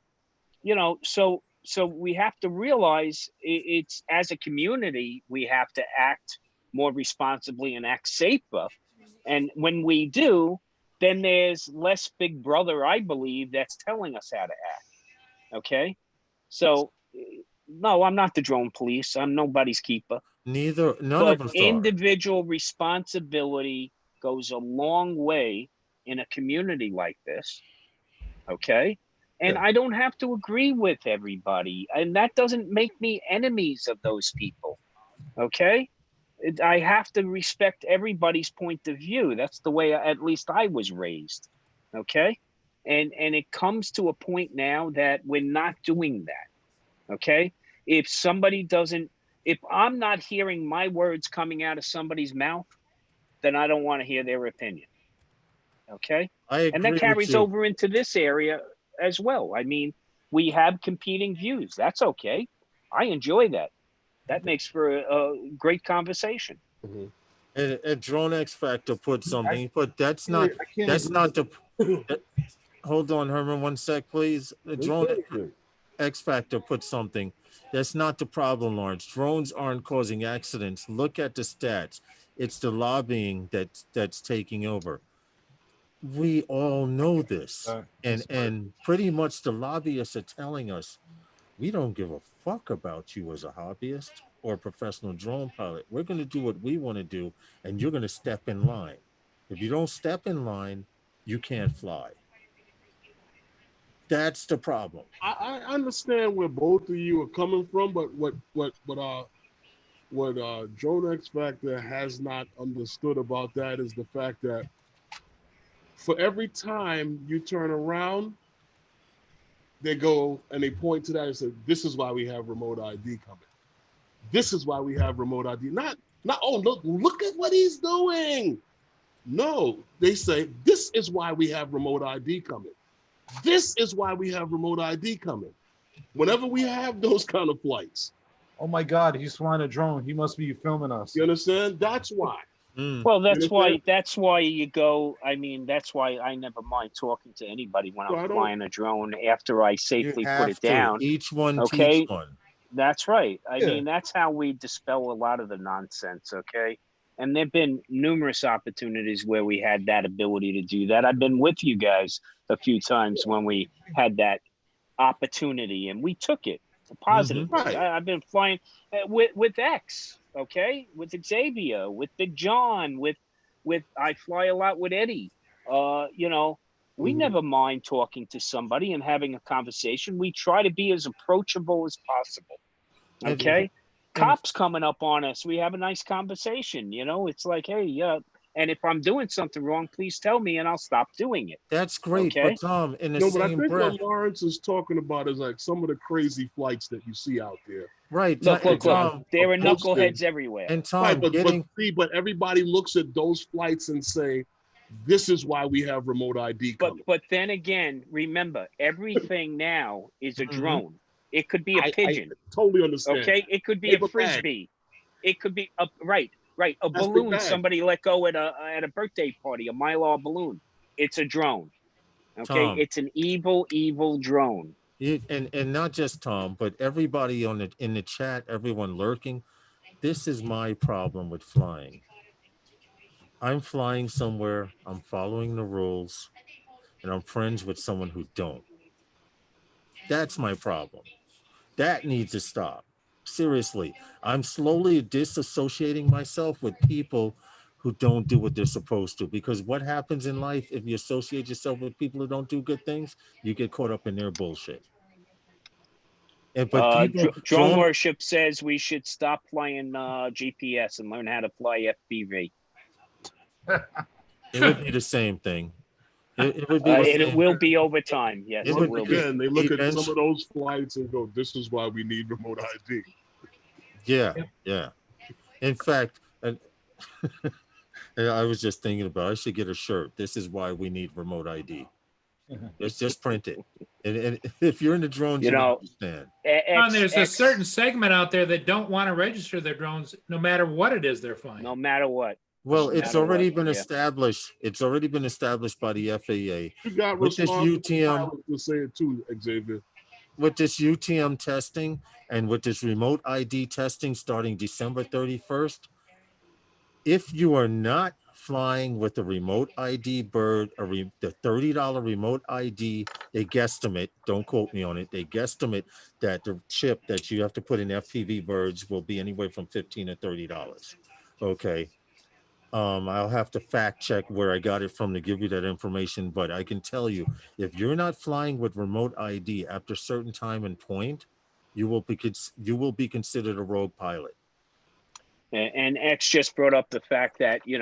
You know, so we have to realize it's, as a community, we have to act more responsibly and act safer. And when we do, then there's less big brother, I believe, that's telling us how to act. Okay. So no, I'm not the drone police. I'm nobody's keeper. None of us are. Individual responsibility goes a long way in a community like this. Okay. And I don't have to agree with everybody. And that doesn't make me enemies of those people. Okay. I have to respect everybody's point of view. That's the way, at least I was raised. Okay. And it comes to a point now that we're not doing that. Okay. If I'm not hearing my words coming out of somebody's mouth, then I don't want to hear their opinion. Okay. I agree and that carries with you. over into this area as well. I mean, we have competing views. That's okay. I enjoy that. That makes for a great conversation. And Drone X Factor put something, but that's not the. Hold on, Herman, 1 sec, please. The Drone X Factor put something. That's not the problem, Lawrence. Drones aren't causing accidents. Look at the stats. It's the lobbying that's taking over. We all know this. And pretty much the lobbyists are telling us, we don't give a fuck about you as a hobbyist or a professional drone pilot. We're going to do what we want to do, and you're going to step in line. If you don't step in line, you can't fly. That's the problem. I understand where both of you are coming from, but what Drone X Factor has not understood about that is the fact that For every time you turn around, they go and they point to that and say, "This is why we have remote ID coming. This is why we have remote ID." Not, oh, look at what he's doing. No, they say, "This is why we have remote ID coming. This is why we have remote ID coming." Whenever we have those kind of flights. Oh my God, he's flying a drone. He must be filming us. You understand? That's why. Well, that's why you go. I mean, that's why I never mind talking to anybody when I'm flying a drone after I safely put it down. Each one okay? teach one. That's right. I mean, that's how we dispel a lot of the nonsense, okay? And there've been numerous opportunities where we had that ability to do that. I've been with you guys a few times when we had that opportunity and we took it positively. Right. I've been flying with X, okay, with Xavier, with Big John, with I fly a lot with Eddie. You know, we never mind talking to somebody and having a conversation. We try to be as approachable as possible. Okay. Cops coming up on us, we have a nice conversation. You know, it's like, hey, yeah. And if I'm doing something wrong, please tell me and I'll stop doing it. That's great. Okay? But Tom, in the No, same but I think breath, what Lawrence is talking about is like some of the crazy flights that you see out there. Right. Look, Tom, there are knuckleheads everywhere. And Tom, right, but everybody looks at those flights and say, "This is why we have remote ID coming." But then again, remember, everything now is a drone. It could be a pigeon. I totally understand. Okay, it could be a frisbee. It could be a balloon somebody let go at a birthday party, a Mylar balloon. It's a drone. Okay, Tom, it's an evil drone. And not just Tom, but everybody in the chat, everyone lurking. This is my problem with flying. I'm flying somewhere, I'm following the rules, and I'm friends with someone who don't. That's my problem. That needs to stop. Seriously, I'm slowly disassociating myself with people who don't do what they're supposed to. Because what happens in life, if you associate yourself with people who don't do good things, you get caught up in their bullshit. But drone worship says we should stop flying GPS and learn how to fly FPV. It would be the same thing. It would be it will be over time. Yes, it will be. Again, they look at some of those flights and go, "This is why we need remote ID." Yeah. In fact, I was just thinking about I should get a shirt. This is why we need remote ID. Let's just print it. And if you're in the drones, you understand. There's a certain segment out there that don't want to register their drones, no matter what it is they're flying. No matter what. Well, it's already been established. It's already been established by the FAA. You got with this UTM to say it too, Xavier. With this UTM testing and with this remote ID testing starting December 31st, if you are not flying with the remote ID bird, the $30 remote ID, they guesstimate, don't quote me on it, they guesstimate that the chip that you have to put in FPV birds will be anywhere from $15 to $30. Okay. I'll have to fact check where I got it from to give you that information, but I can tell you, if you're not flying with remote ID after a certain time and point, you will be considered a rogue pilot. And X just brought up the fact that, you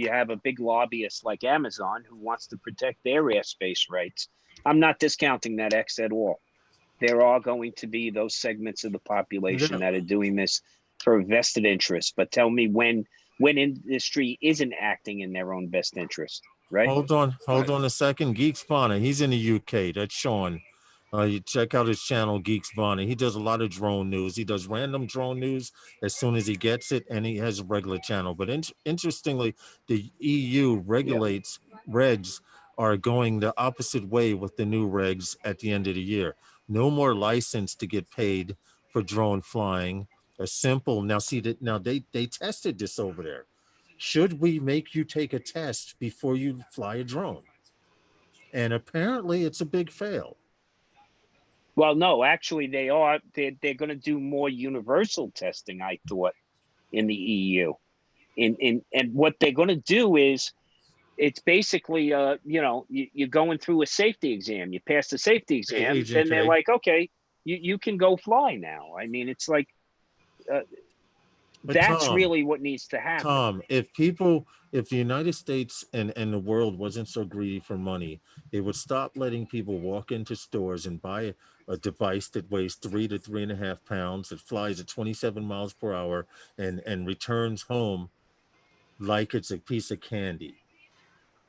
have a big lobbyist like Amazon who wants to protect their airspace rights. I'm not discounting that, X, at all. There are going to be those segments of the population that are doing this for a vested interest. But tell me when industry isn't acting in their own best interest, right? Hold on a second. Geek Spawner, he's in the UK. That's Sean. You check out his channel, Geek Spawner. He does a lot of drone news. He does random drone news as soon as he gets it, and he has a regular channel. But interestingly, the EU regulates regs are going the opposite way with the new regs at the end of the year. No more license to get paid for drone flying. A simple they tested this over there. Should we make you take a test before you fly a drone? And apparently it's a big fail. Well, no, actually they're going to do more universal testing, I thought, in the EU. And what they're going to do is it's basically you're going through a safety exam. You pass the safety exam, then they're like, okay, you can go fly now. I mean, it's like That's Tom, really what needs to happen. Tom, if the United States and the world wasn't so greedy for money, they would stop letting people walk into stores and buy a device that weighs 3 to 3.5 pounds, that flies at 27 miles per hour, and returns home like it's a piece of candy.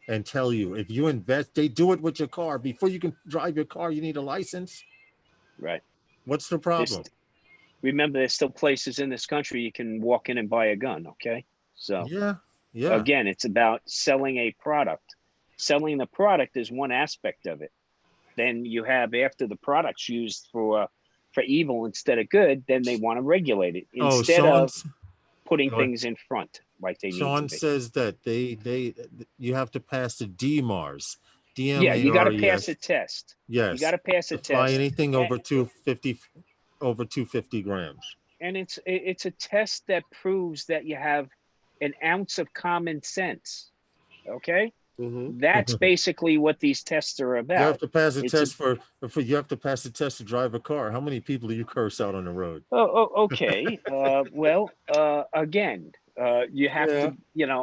And tell you, if you invest, they do it with your car. Before you can drive your car, you need a license. Right. What's the problem? Remember, there's still places in this country you can walk in and buy a gun. Okay. So yeah. Again, it's about selling a product. Selling the product is one aspect of it. Then you have, after the product's used for evil instead of good, then they want to regulate it instead of putting things in front like they need to Sean be. says that you have to pass the DMARS. Yeah, you got to pass a test. Yes. You got to pass a test. Fly anything over 250 grams. And it's a test that proves that you have an ounce of common sense. Okay? Mm-hmm. That's basically what these tests are about. You have to pass a test you have to pass a test to drive a car. How many people do you curse out on the road? Okay. Again, you have to,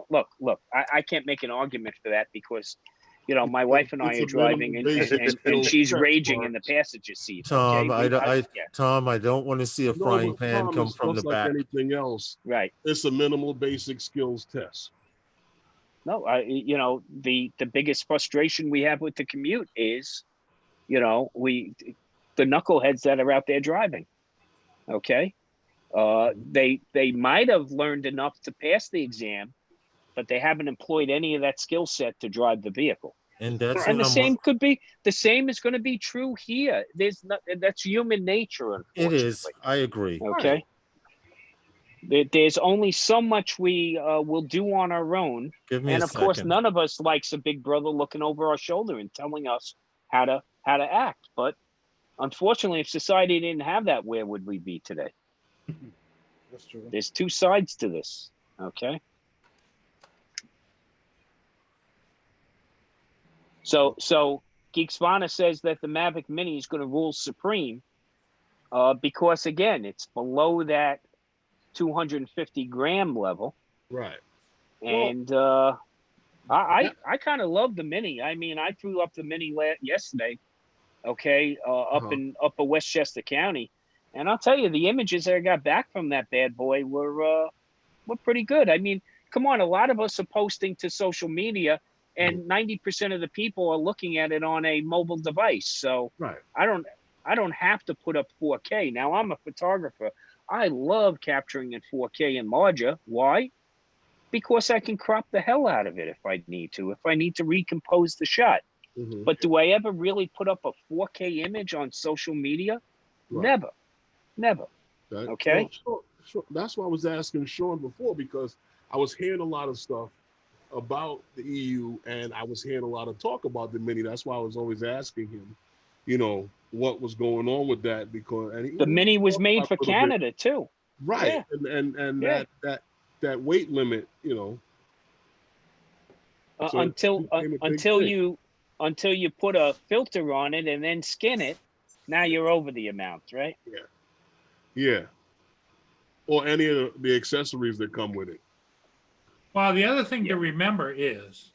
look, I can't make an argument for that because, my wife and I are driving and she's raging in the passenger seat. Tom, okay? Tom, I don't want to see a frying pan come from the back. Like anything else, right? It's a minimal basic skills test. No, the biggest frustration we have with the commute is, the knuckleheads that are out there driving. Okay, they might have learned enough to pass the exam, but they haven't employed any of that skill set to drive the vehicle. And that's the same is going to be true here. That's human nature, unfortunately. It is. I agree. Okay. Right. There's only so much we will do on our own. And of course, none of us likes a big brother looking over our shoulder and telling us how to act. But unfortunately, if society didn't have that, where would we be today? That's true. There's two sides to this. Okay. So Geeksvana says that the Mavic Mini is going to rule supreme because, again, it's below that 250 gram level. Right. And I kind of love the Mini. I mean, I threw up the Mini yesterday, okay, up in Upper Westchester County. And I'll tell you, the images that I got back from that bad boy were pretty good. I mean, come on, a lot of us are posting to social media, and 90% of the people are looking at it on a mobile device. So right. I don't have to put up 4K. Now, I'm a photographer. I love capturing in 4K and larger. Why? Because I can crop the hell out of it if I need to recompose the shot. Mm-hmm. But do I ever really put up a 4K image on social media? Right. Never. Okay. Sure. That's why I was asking Sean before, because I was hearing a lot of stuff about the EU and I was hearing a lot of talk about the Mini. That's why I was always asking him, what was going on with that, because the Mini was made for Canada too. Right. Yeah. And that weight limit, until you put a filter on it and then skin it, now you're over the amount, right? Yeah. Or any of the accessories that come with it. Well, the other thing to remember is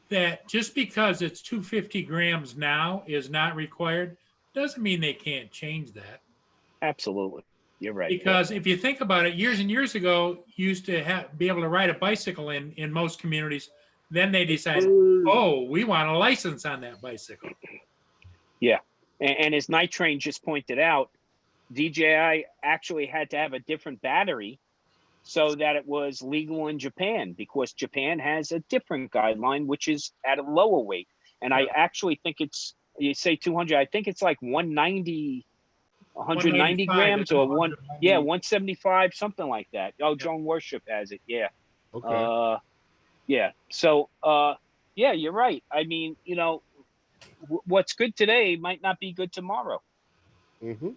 that just because it's 250 grams now is not required, doesn't mean they can't change that. Absolutely. You're right. Because if you think about it, years and years ago, you used to be able to ride a bicycle in most communities. Then they decided, we want a license on that bicycle. Yeah. And as Night Train just pointed out, DJI actually had to have a different battery so that it was legal in Japan, because Japan has a different guideline, which is at a lower weight. And I actually think you say 200, I think it's like 190 grams or 175, something like that. Oh, Joan Worship has it. Yeah. Okay. Yeah. So, you're right. I mean, what's good today might not be good tomorrow. Mm-hmm.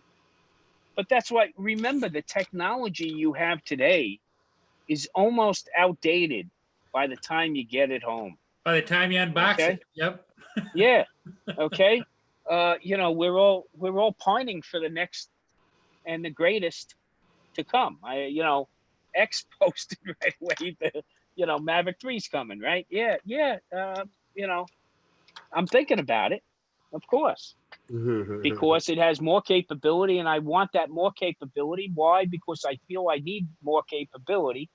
But that's why, remember, the technology you have today is almost outdated by the time you get it home. By the time you unbox it. Yep. Yeah. Okay. We're all pining for the next and the greatest to come. X posted right away the Mavic 3's coming, right? Yeah. I'm thinking about it, of course, because it has more capability, and I want that more capability. Why? Because I feel I need more capability,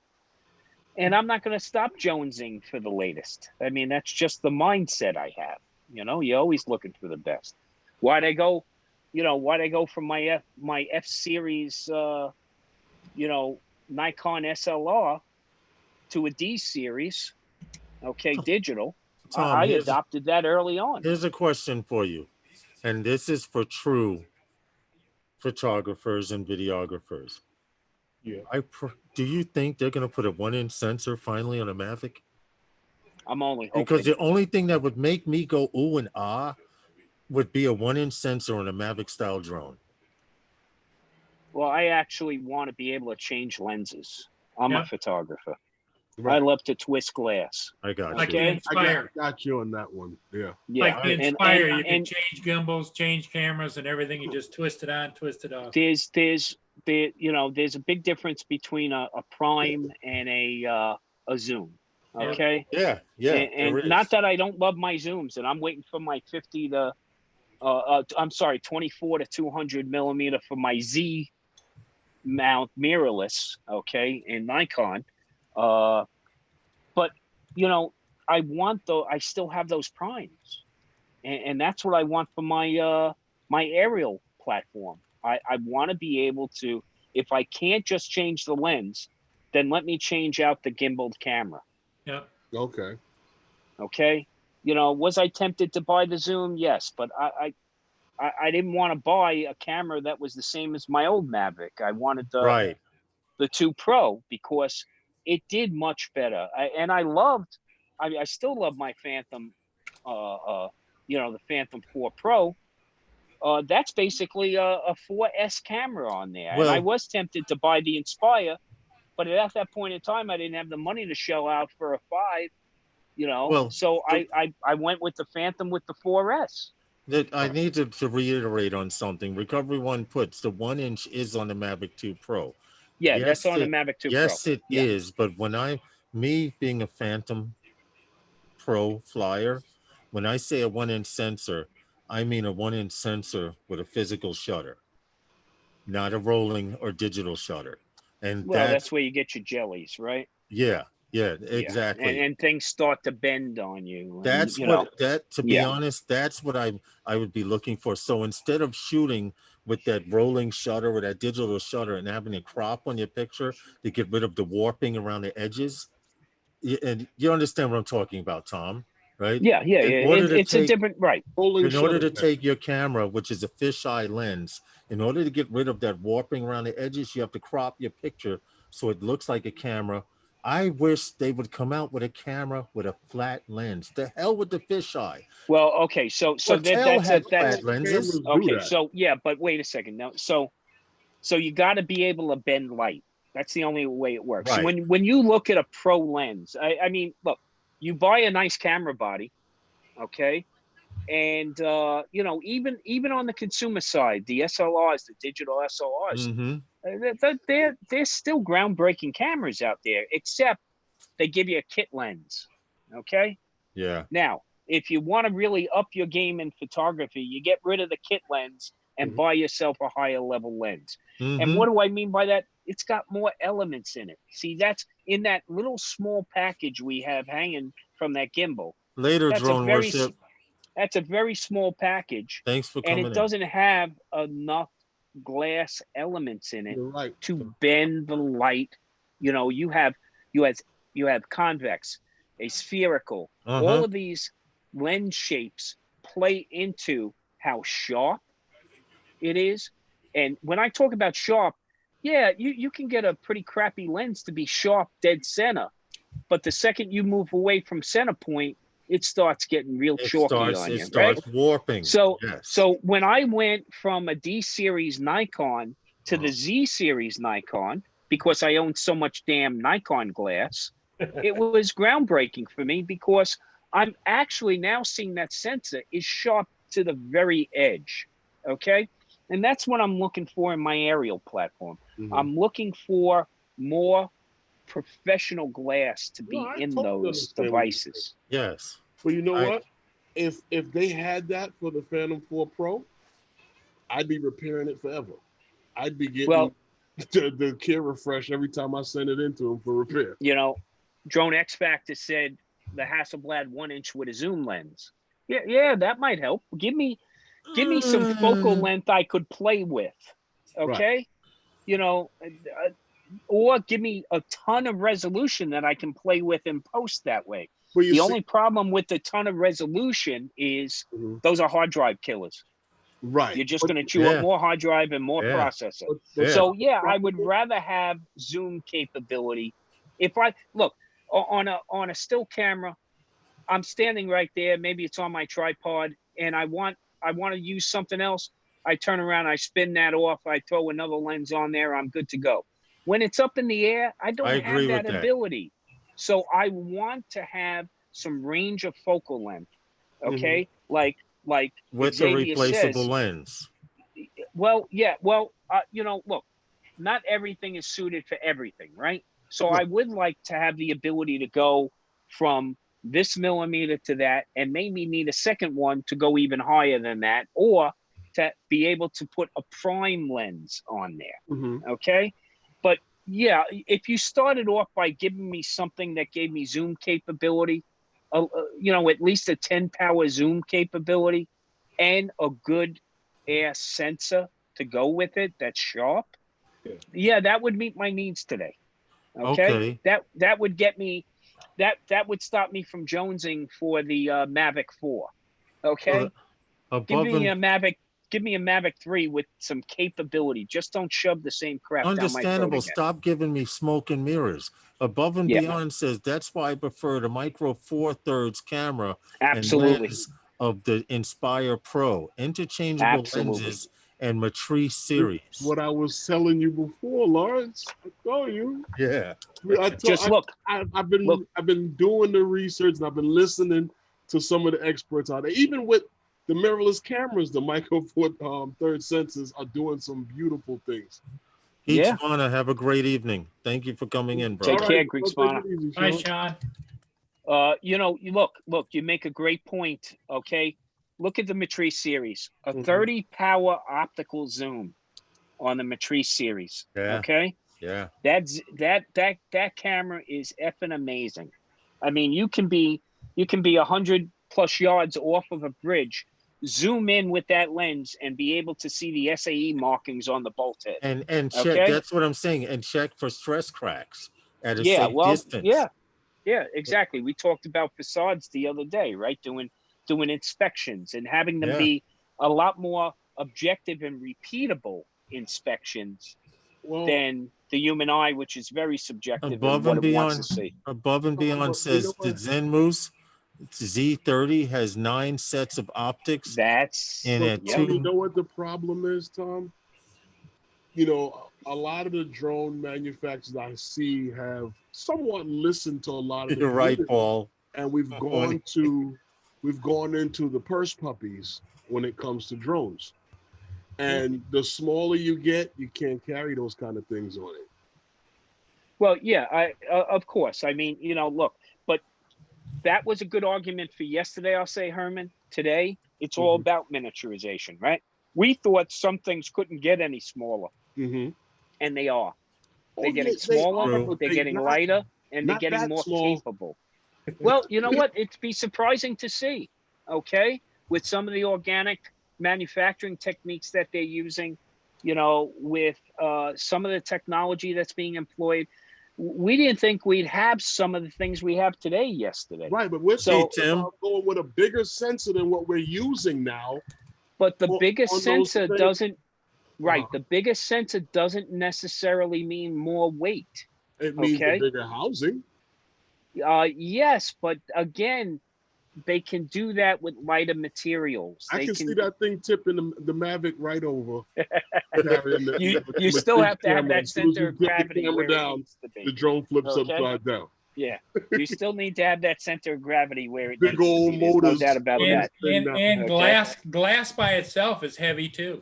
and I'm not going to stop jonesing for the latest. I mean, that's just the mindset I have. You're always looking for the best. Why'd I go from my F series, Nikon SLR to a D series, digital. Tom, I adopted that early on. Here's a question for you, and this is for true photographers and videographers. Yeah. Do you think they're going to put a 1-inch sensor finally on a Mavic? I'm only hoping. Because the only thing that would make me go ooh and ah would be a 1-inch sensor on a Mavic style drone. Well, I actually want to be able to change lenses. I'm a photographer. Right. I love to twist glass. I got like you. the Inspire. I got you on that one. Yeah. Like the Inspire, you can and change gimbals, change cameras, and everything. You just twist it on, twist it off. There's a big difference between a prime and a zoom. Okay. Yeah. And not that I don't love my zooms, and I'm waiting for my 24 to 200 millimeter for my Z mount mirrorless. Okay, in Nikon. But I still have those primes, and that's what I want for my my aerial platform. I want to be able to, if I can't just change the lens, then let me change out the gimbaled camera. Yeah. Okay. Okay. Was I tempted to buy the zoom? Yes, but I didn't want to buy a camera that was the same as my old Mavic. I wanted the 2 Pro because it did much better. I still love my Phantom, the Phantom 4 Pro. That's basically a 4S camera on there. Well, and I was tempted to buy the Inspire, but at that point in time, I didn't have the money to shell out for a 5, so I went with the Phantom with the 4S. I need to reiterate on something. Recovery One puts the 1-inch is on the Mavic 2 Pro. Yeah, that's on the Mavic 2 Pro. Yes, it is. But when me being a Phantom Pro flyer, when I say a 1-inch sensor, I mean a 1-inch sensor with a physical shutter, not a rolling or digital shutter. And that's where you get your jellies, right? Yeah, exactly. And things start to bend on you. To be honest, that's what I would be looking for. So instead of shooting with that rolling shutter or that digital shutter and having a crop on your picture to get rid of the warping around the edges, and you understand what I'm talking about, Tom, right? Yeah. It's a different, right. In order to take your camera, which is a fisheye lens, in order to get rid of that warping around the edges, you have to crop your picture so it looks like a camera. I wish they would come out with a camera with a flat lens. The hell with the fisheye. Well, okay, so that's flat lenses. Okay, so but wait a second now. So you got to be able to bend light. That's the only way it works. Right. So when you look at a pro lens, I mean, look, you buy a nice camera body, okay, and even on the consumer side, the SLRs, the digital SLRs, they're still groundbreaking cameras out there, except they give you a kit lens, okay? Yeah. Now, if you want to really up your game in photography, you get rid of the kit lens and buy yourself a higher level lens. And what do I mean by that? It's got more elements in it. See, that's in that little small package we have hanging from that gimbal. Later, drone worship. That's a very small package. Thanks for coming in. And it doesn't have enough glass elements in it to bend the light. You have convex, a spherical. All of these lens shapes play into how sharp it is. And when I talk about sharp, you can get a pretty crappy lens to be sharp dead center, but the second you move away from center point, it starts getting real chalky on you. It starts warping. So when I went from a D series Nikon to the Z series Nikon, because I own so much damn Nikon glass, it was groundbreaking for me, because I'm actually now seeing that sensor is sharp to the very edge. Okay. And that's what I'm looking for in my aerial platform. I'm looking for more professional glass to be in those devices. Yes. But you know what? If they had that for the Phantom 4 Pro, I'd be repairing it forever. I'd be getting the care refresh every time I send it into them for repair. You know, Drone X Factor said the Hasselblad 1-inch with a zoom lens. Yeah, that might help. Give me some focal length I could play with. Okay, right. You know, or give me a ton of resolution that I can play with in post that way. The only problem with the ton of resolution is those are hard drive killers. Right. You're just going to chew up more hard drive and more processor. So I would rather have zoom capability. If I look on a still camera, I'm standing right there. Maybe it's on my tripod, and I want to use something else. I turn around, I spin that off, I throw another lens on there. I'm good to go. When it's up in the air, I don't have that ability. So I want to have some range of focal length. Okay, like with Xavier a replaceable says, lens. Well, yeah. Well, you know, look, not everything is suited for everything, right? So I would like to have the ability to go from this millimeter to that, and maybe need a second one to go even higher than that, or to be able to put a prime lens on there. Okay. But yeah, if you started off by giving me something that gave me zoom capability, you know, at least a 10 power zoom capability and a good air sensor to go with it that's sharp, that would meet my needs today. Okay. That would get me, that would stop me from jonesing for the Mavic 4. Okay. Give me a Mavic 3 with some capability. Just don't shove the same crap down my throat. Understandable. Stop giving me smoke and mirrors. Above and Beyond says that's why I prefer the Micro Four Thirds camera and lens of the Inspire Pro, interchangeable lenses and Matrice series. What I was telling you before, Lawrence. I told you. Yeah. I've been doing the research, and I've been listening to some of the experts out there. Even with the mirrorless cameras, the Micro Four Third sensors are doing some beautiful things. Geek Spawner, have a great evening. Thank you for coming in, bro. Take care, Geek Spawner. Hi, Sean. You know, look, you make a great point. Okay. Look at the Matrice series, a 30 power optical zoom on the Matrice series. Okay. Yeah. That camera is effing amazing. I mean, you can be 100 plus yards off of a bridge, zoom in with that lens and be able to see the SAE markings on the bolt head. And check, that's what I'm saying, and check for stress cracks at a safe distance. Yeah, exactly. We talked about facades the other day, right? Doing inspections and having them be a lot more objective and repeatable inspections than the human eye, which is very subjective. Above and Beyond says the Zen Moose Z30 has 9 sets of optics. You know what the problem is, Tom? You know, a lot of the drone manufacturers I see have somewhat listened to a lot of the You're right, Paul. And we've gone into the purse puppies when it comes to drones. And the smaller you get, you can't carry those kind of things on it. Well, yeah, of course. I mean, you know, look, but that was a good argument for yesterday, I'll say, Herman. Today, it's all about miniaturization, right? We thought some things couldn't get any smaller, and they are. They're getting smaller, they're getting lighter, and they're getting more capable. Well, you know what? It'd be surprising to see, okay, with some of the organic manufacturing techniques that they're using, you know, with some of the technology that's being employed. We didn't think we'd have some of the things we have today yesterday. Right, but we're going with a bigger sensor than what we're using now. But the biggest sensor doesn't, the biggest sensor doesn't necessarily mean more weight. It means a bigger housing. Yes, but again, they can do that with lighter materials. I can see that thing tipping the Mavic right over. You still have to have that center of gravity where down, it needs to be. The drone flips upside down. Yeah, you still need to have that center of gravity where it big old needs to be. motors. No doubt about that. And glass by itself is heavy too.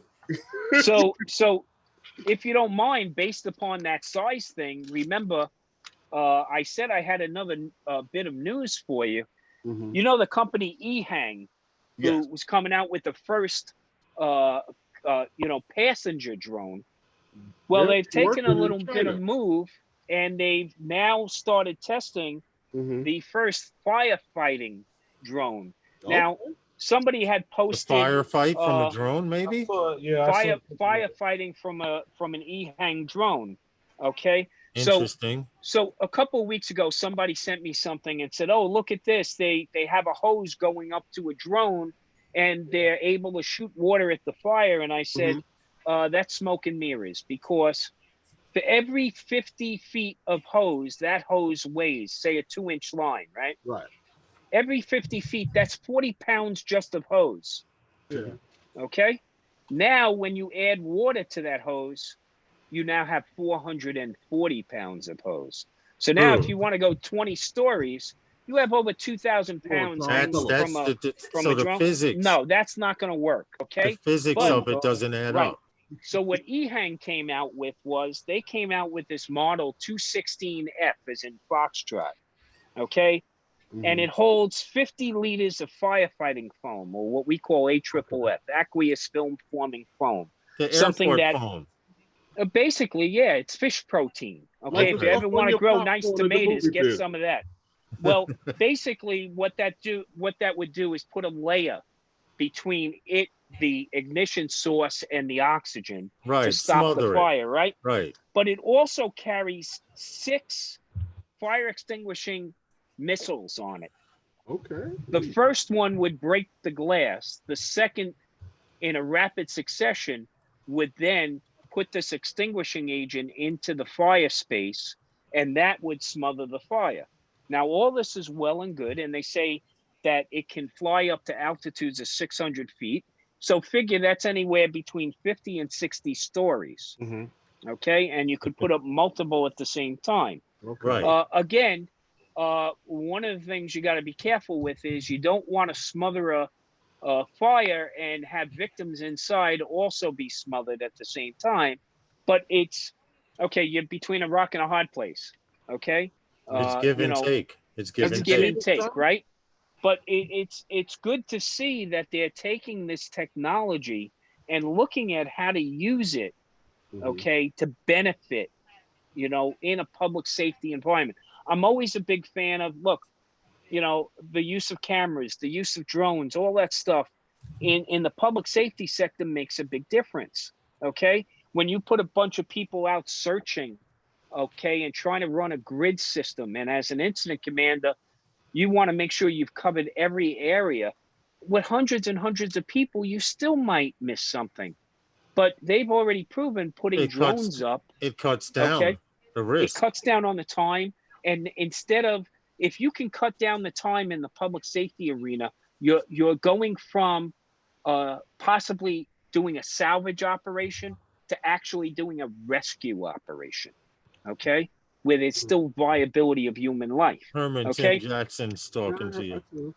So if you don't mind, based upon that size thing, remember I said I had another bit of news for you. Mhm. You know the company EHang, who Yes. was coming out with the first, passenger drone. Well, Yep. they've taken a Working in little bit of China. move, and they've now started testing Mhm. the first firefighting drone. Now, Okay. somebody had The posted firefight from a uh, drone, I maybe. saw it. Yeah, I saw the picture of it. firefighting from an EHang drone. Okay, Interesting. so a couple of weeks ago, somebody sent me something and said, "Oh, look at this! They have a hose going up to a drone, and they're able to shoot water at the fire." And I said, Mhm. "That's smoke and mirrors, because for every 50 feet of hose, that hose weighs, say, a 2-inch line, right? Right. Every 50 feet, that's 40 pounds just of hose. Yeah. Okay. Now, when you add water to that hose, you now have 440 pounds of hose. So now, if True. you want to go 20 stories, you have over 2,000 Come on, pounds Tom. That's hanging Tell us. that's from so a the drone. physics No, that's not going to work. the Okay. physics But Come of on, it dog. doesn't add right. up. So what EHang came out with was, they came out with this model 216F, as in Foxtrot. Okay. And Mhm. it holds 50 liters of firefighting foam, or what we call Okay. AFFF, aqueous film forming foam. The Something airport that phone. basically, yeah, it's fish protein. Like Okay. the If you Okay. stuff ever on want to your grow nice popcorn at the tomatoes, movie get theater. some of that. Well, basically, what that would do is put a layer between the ignition source, and the oxygen to Right. stop the Smother it. fire, right? Right. But it also carries 6 fire extinguishing missiles on it. Okay. The first one would break the glass. The second, in a rapid succession, would then put this extinguishing agent into the fire space, and that would smother the fire. Now, all this is well and good, and they say that it can fly up to altitudes of 600 feet. So figure that's anywhere between 50 and 60 stories. Mhm. Okay. And you could put up multiple at the same time. Okay. Right. Again, one of the things you got to be careful with is, you don't want to smother a fire and have victims inside also be smothered at the same time. But it's okay. You're between a rock and a hard place. Okay. It's Mhm. give and take. It's give Have It's you and give take. seen and it, take, Tom? right? But it's good to see that they're taking this technology and looking at how to use it, Mhm. okay, to benefit, in a public safety environment. I'm always a big fan of, look, the use of cameras, the use of drones, all that stuff in the public safety sector makes a big difference. Okay. When you put a bunch of people out searching, okay, and trying to run a grid system, and as an incident commander, you want to make sure you've covered every area. With hundreds and hundreds of people, you still might miss something. But they've already proven putting It cuts drones up, it cuts okay, down the it risk. cuts down on the time. And instead of, if you can cut down the time in the public safety arena, you're going from possibly doing a salvage operation to actually doing a rescue operation. Okay. Where there's still viability of human life. Herman Tim Okay. Jackson's talking Yeah, to you. I feel.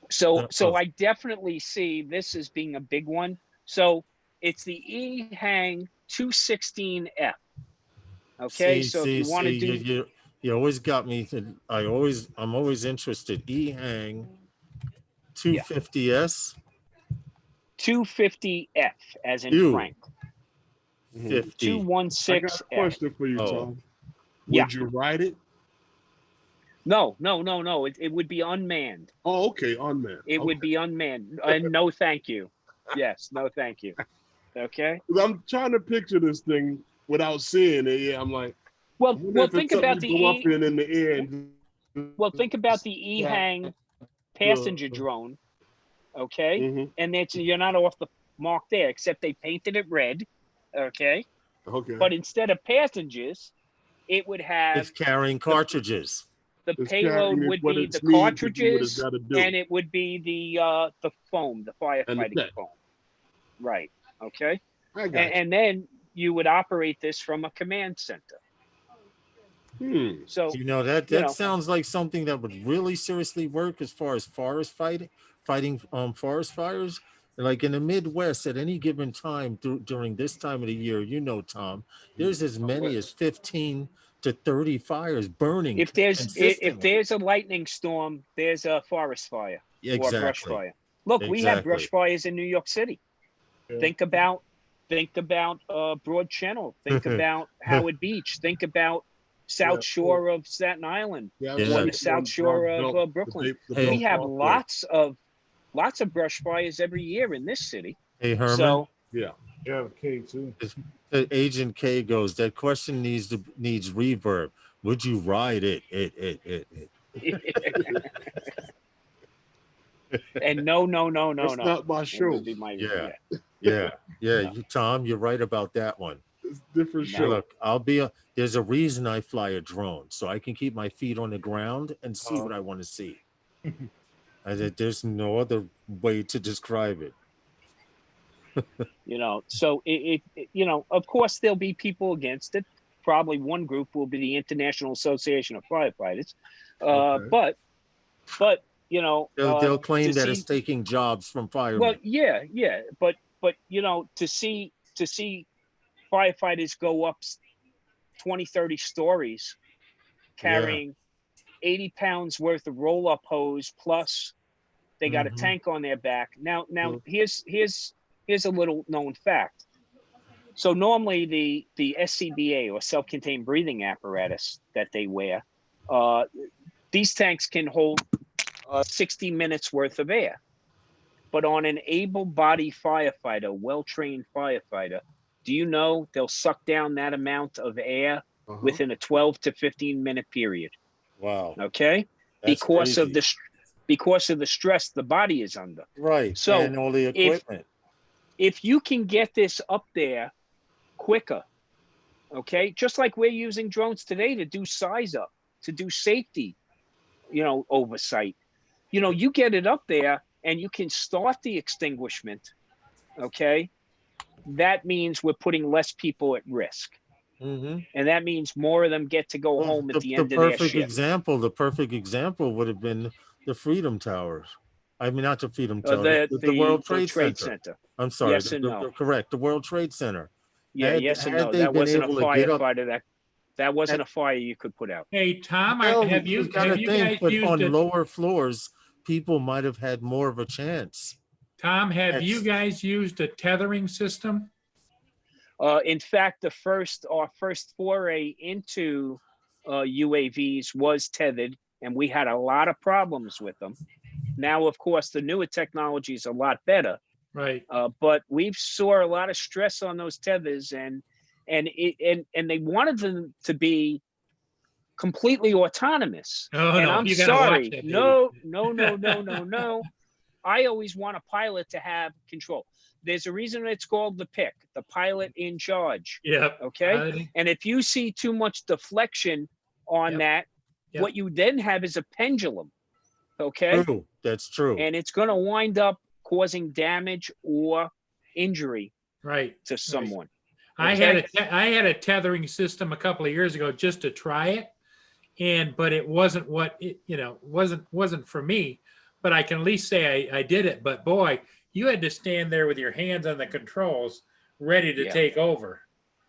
So Oh, I definitely see this as being a big one. So it's the EHang 216F. Okay. So if you want to see, do, you always got me. I'm always interested. Ehang yeah, 250S 250F as in U Frank. Mhm. I got a 216F. question for you, Oh, Tom. Yeah. Would you ride it? No. It would be unmanned. Oh, okay, unmanned. It would Okay. be unmanned. And no, thank you. Yes. No, thank you. Okay. 'Cause I'm trying to picture this thing without seeing it. Yeah, I'm like, I wonder Well, if it's think something about you go up in the air well, and think about the just EHang have passenger drone. Okay. Mhm. And that's, you're not off the mark there, except they painted it red. Okay. Okay. But instead of passengers, it would have it's carrying the cartridges. the It's payload carrying it would what be it's the needing to do what it's cartridges, got to do, and it would be the foam, the and the firefighting tech. foam. Right. Okay. I And, got and then you would operate this from a command center. you. So, You know that you that know, sounds like something that would really seriously work as far as fighting forest fires. Like in the Midwest, at any given time during this time of the year, Tom, there's as many as 15 to 30 fires burning If consistently. there's a lightning storm, there's a forest fire or a brush Exactly. fire. Look, we have brush Exactly. fires in New York City. Yeah. Think about Broad Channel. Think about Howard Beach. Think about South Shore of Staten Island Yeah, Yeah. or the South Shore of Brooklyn. Hey. We have lots of brush fires every year in this city. Hey, Herman. So Yeah, K too. Agent K goes, that question needs reverb. Would you ride it? and no. That's not my It show. would be my Yeah. You, Tom, you're right about that one. It's a different No. show. Look, there's a reason I fly a drone, so I can keep my feet on the ground and see what I want to see. There's no other way to describe it. So it of course there'll be people against it. Probably one group will be the International Association of Firefighters. Okay. But They'll claim that it's see, taking jobs from firemen. well, yeah, but to see firefighters go up 20, 30 stories carrying 80 pounds worth of roll-up hose, plus they got a tank on their back. Now here's a little known fact. So normally the SCBA, or self-contained breathing apparatus that they wear, these tanks can hold 60 minutes worth of air. But on an able-bodied firefighter, well-trained firefighter, do you know they'll suck down that amount of air within a 12 to 15-minute period? Wow. Okay? That's because crazy. of the stress the body is under. Right. So and all the equipment. If you can get this up there quicker, okay, just like we're using drones today to do size up, to do safety, oversight, you get it up there and you can start the extinguishment, okay, that means we're putting less people at risk. And that means more of them get to go home at the end of their shift. The perfect example would have been the Freedom Towers. I mean, not the Freedom Tower, the World Trade Center. I'm sorry. Yes and no. Correct. The World Trade Center. Yeah, yes and no. That wasn't a firefighter. That wasn't a fire you could put out. Hey, Tom, have you guys used on lower floors, people might have had more of a chance. Tom, have you guys used a tethering system? In fact, our first foray into UAVs was tethered, and we had a lot of problems with them. Now, of course, the newer technology is a lot better. Right. But we've saw a lot of stress on those tethers, and they wanted them to be completely autonomous. I'm sorry. No. I always want a pilot to have control. There's a reason it's called the PIC, the pilot in charge. Yeah. Okay. And if you see too much deflection on that, what you then have is a pendulum. Okay. True. That's true. And it's going to wind up causing damage or injury to someone. Okay? I had a tethering system a couple of years ago just to try it, but it wasn't wasn't for me. But I can at least say I did it. But boy, you had to stand there with your hands on the controls, ready to take over.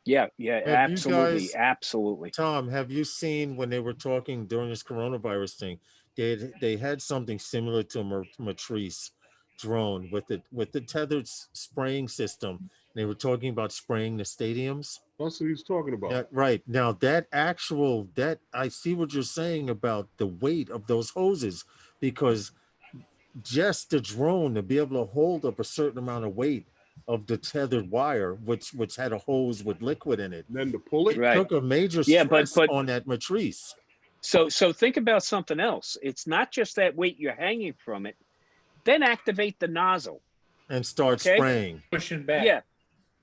Yeah, absolutely. Tom, have you seen when they were talking during this coronavirus thing? They had something similar to a Matrice drone with the tethered spraying system. They were talking about spraying the stadiums. That's what he's talking about. Right. Now that I see what you're saying about the weight of those hoses, because just the drone to be able to hold up a certain amount of weight of the tethered wire, which had a hose with liquid in it, and then to pull it took a major stress on that Matrice. So think about something else. It's not just that weight you're hanging from it. Then activate the nozzle and start spraying, pushing back. Yeah,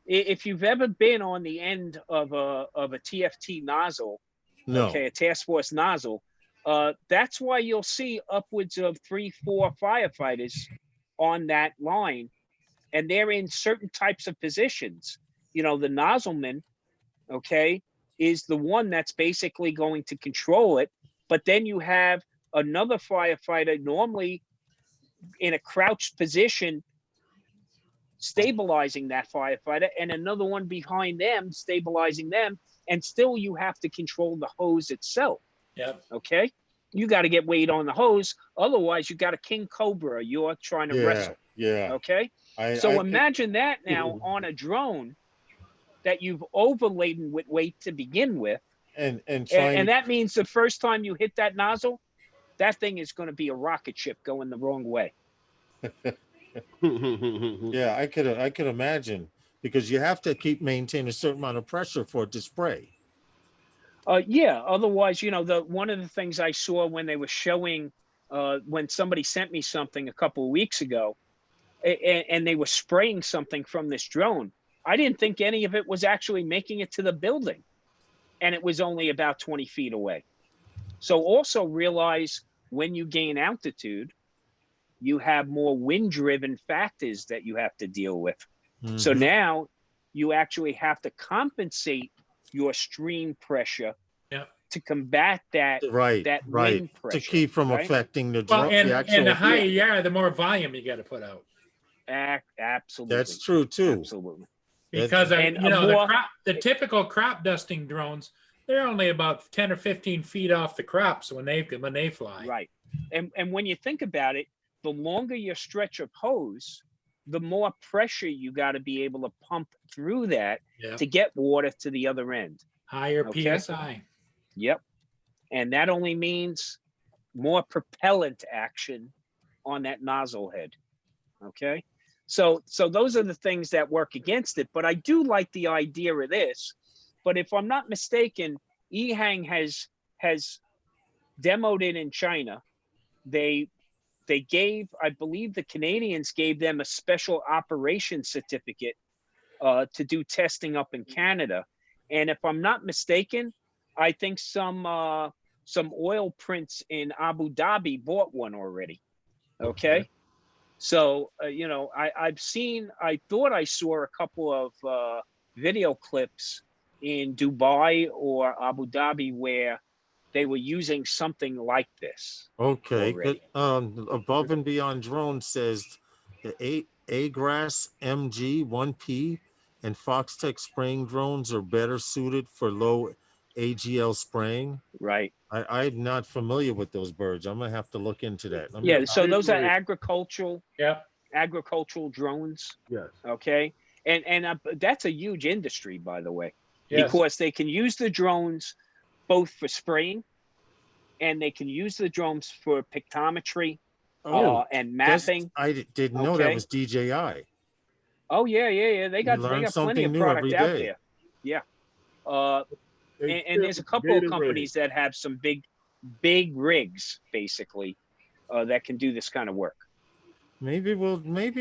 if you've ever been on the end of a TFT nozzle, a task force nozzle, that's why you'll see upwards of 3-4 firefighters on that line, and they're in certain types of positions. The nozzleman, is the one that's basically going to control it. But then you have another firefighter, normally in a crouched position, stabilizing that firefighter, and another one behind them stabilizing them, and still you have to control the hose itself. Yep. Okay, you got to get weight on the hose, otherwise you got a king cobra you're trying to wrestle. Yeah. Okay, so imagine that now on a drone that you've overladen with weight to begin with, and that means the first time you hit that nozzle, that thing is going to be a rocket ship going the wrong way. Yeah, I could imagine, because you have to maintain a certain amount of pressure for it to spray. Yeah, otherwise, one of the things I saw when they were showing, when somebody sent me something a couple of weeks ago, and they were spraying something from this drone, I didn't think any of it was actually making it to the building, and it was only about 20 feet away. So also realize, when you gain altitude, you have more wind-driven factors that you have to deal with. Mm-hmm. So now you actually have to compensate your stream pressure to combat that wind pressure, to keep from affecting the drone. Well, and the higher you are, the more volume you got to put out. Absolutely, that's true too. Absolutely, because the typical crop dusting drones, they're only about 10 or 15 feet off the crops when they fly. Right, and when you think about it, the longer your stretch of hose, the more pressure you got to be able to pump through that to get water to the other end. Higher PSI. Yep. And that only means more propellant action on that nozzle head. Okay. So those are the things that work against it. But I do like the idea of this. But if I'm not mistaken, EHang has demoed it in China. They gave, I believe the Canadians gave them a special operations certificate to do testing up in Canada. And if I'm not mistaken, I think some oil prints in Abu Dhabi bought one already. Okay. So, I thought I saw a couple of video clips in Dubai or Abu Dhabi where they were using something like this. Okay. Above and Beyond Drone says the A-Grass MG-1P and Foxtech spraying drones are better suited for low AGL spraying. Right. I'm not familiar with those birds. I'm gonna have to look into that. So those are agricultural drones. Yes. Okay. And that's a huge industry, by the way, because they can use the drones both for spraying, and they can use the drones for pictometry and mapping. I didn't know that was DJI. Oh yeah. They got plenty of product out there. Yeah. And there's a couple of companies that have some big rigs, basically, that can do this kind of work. Maybe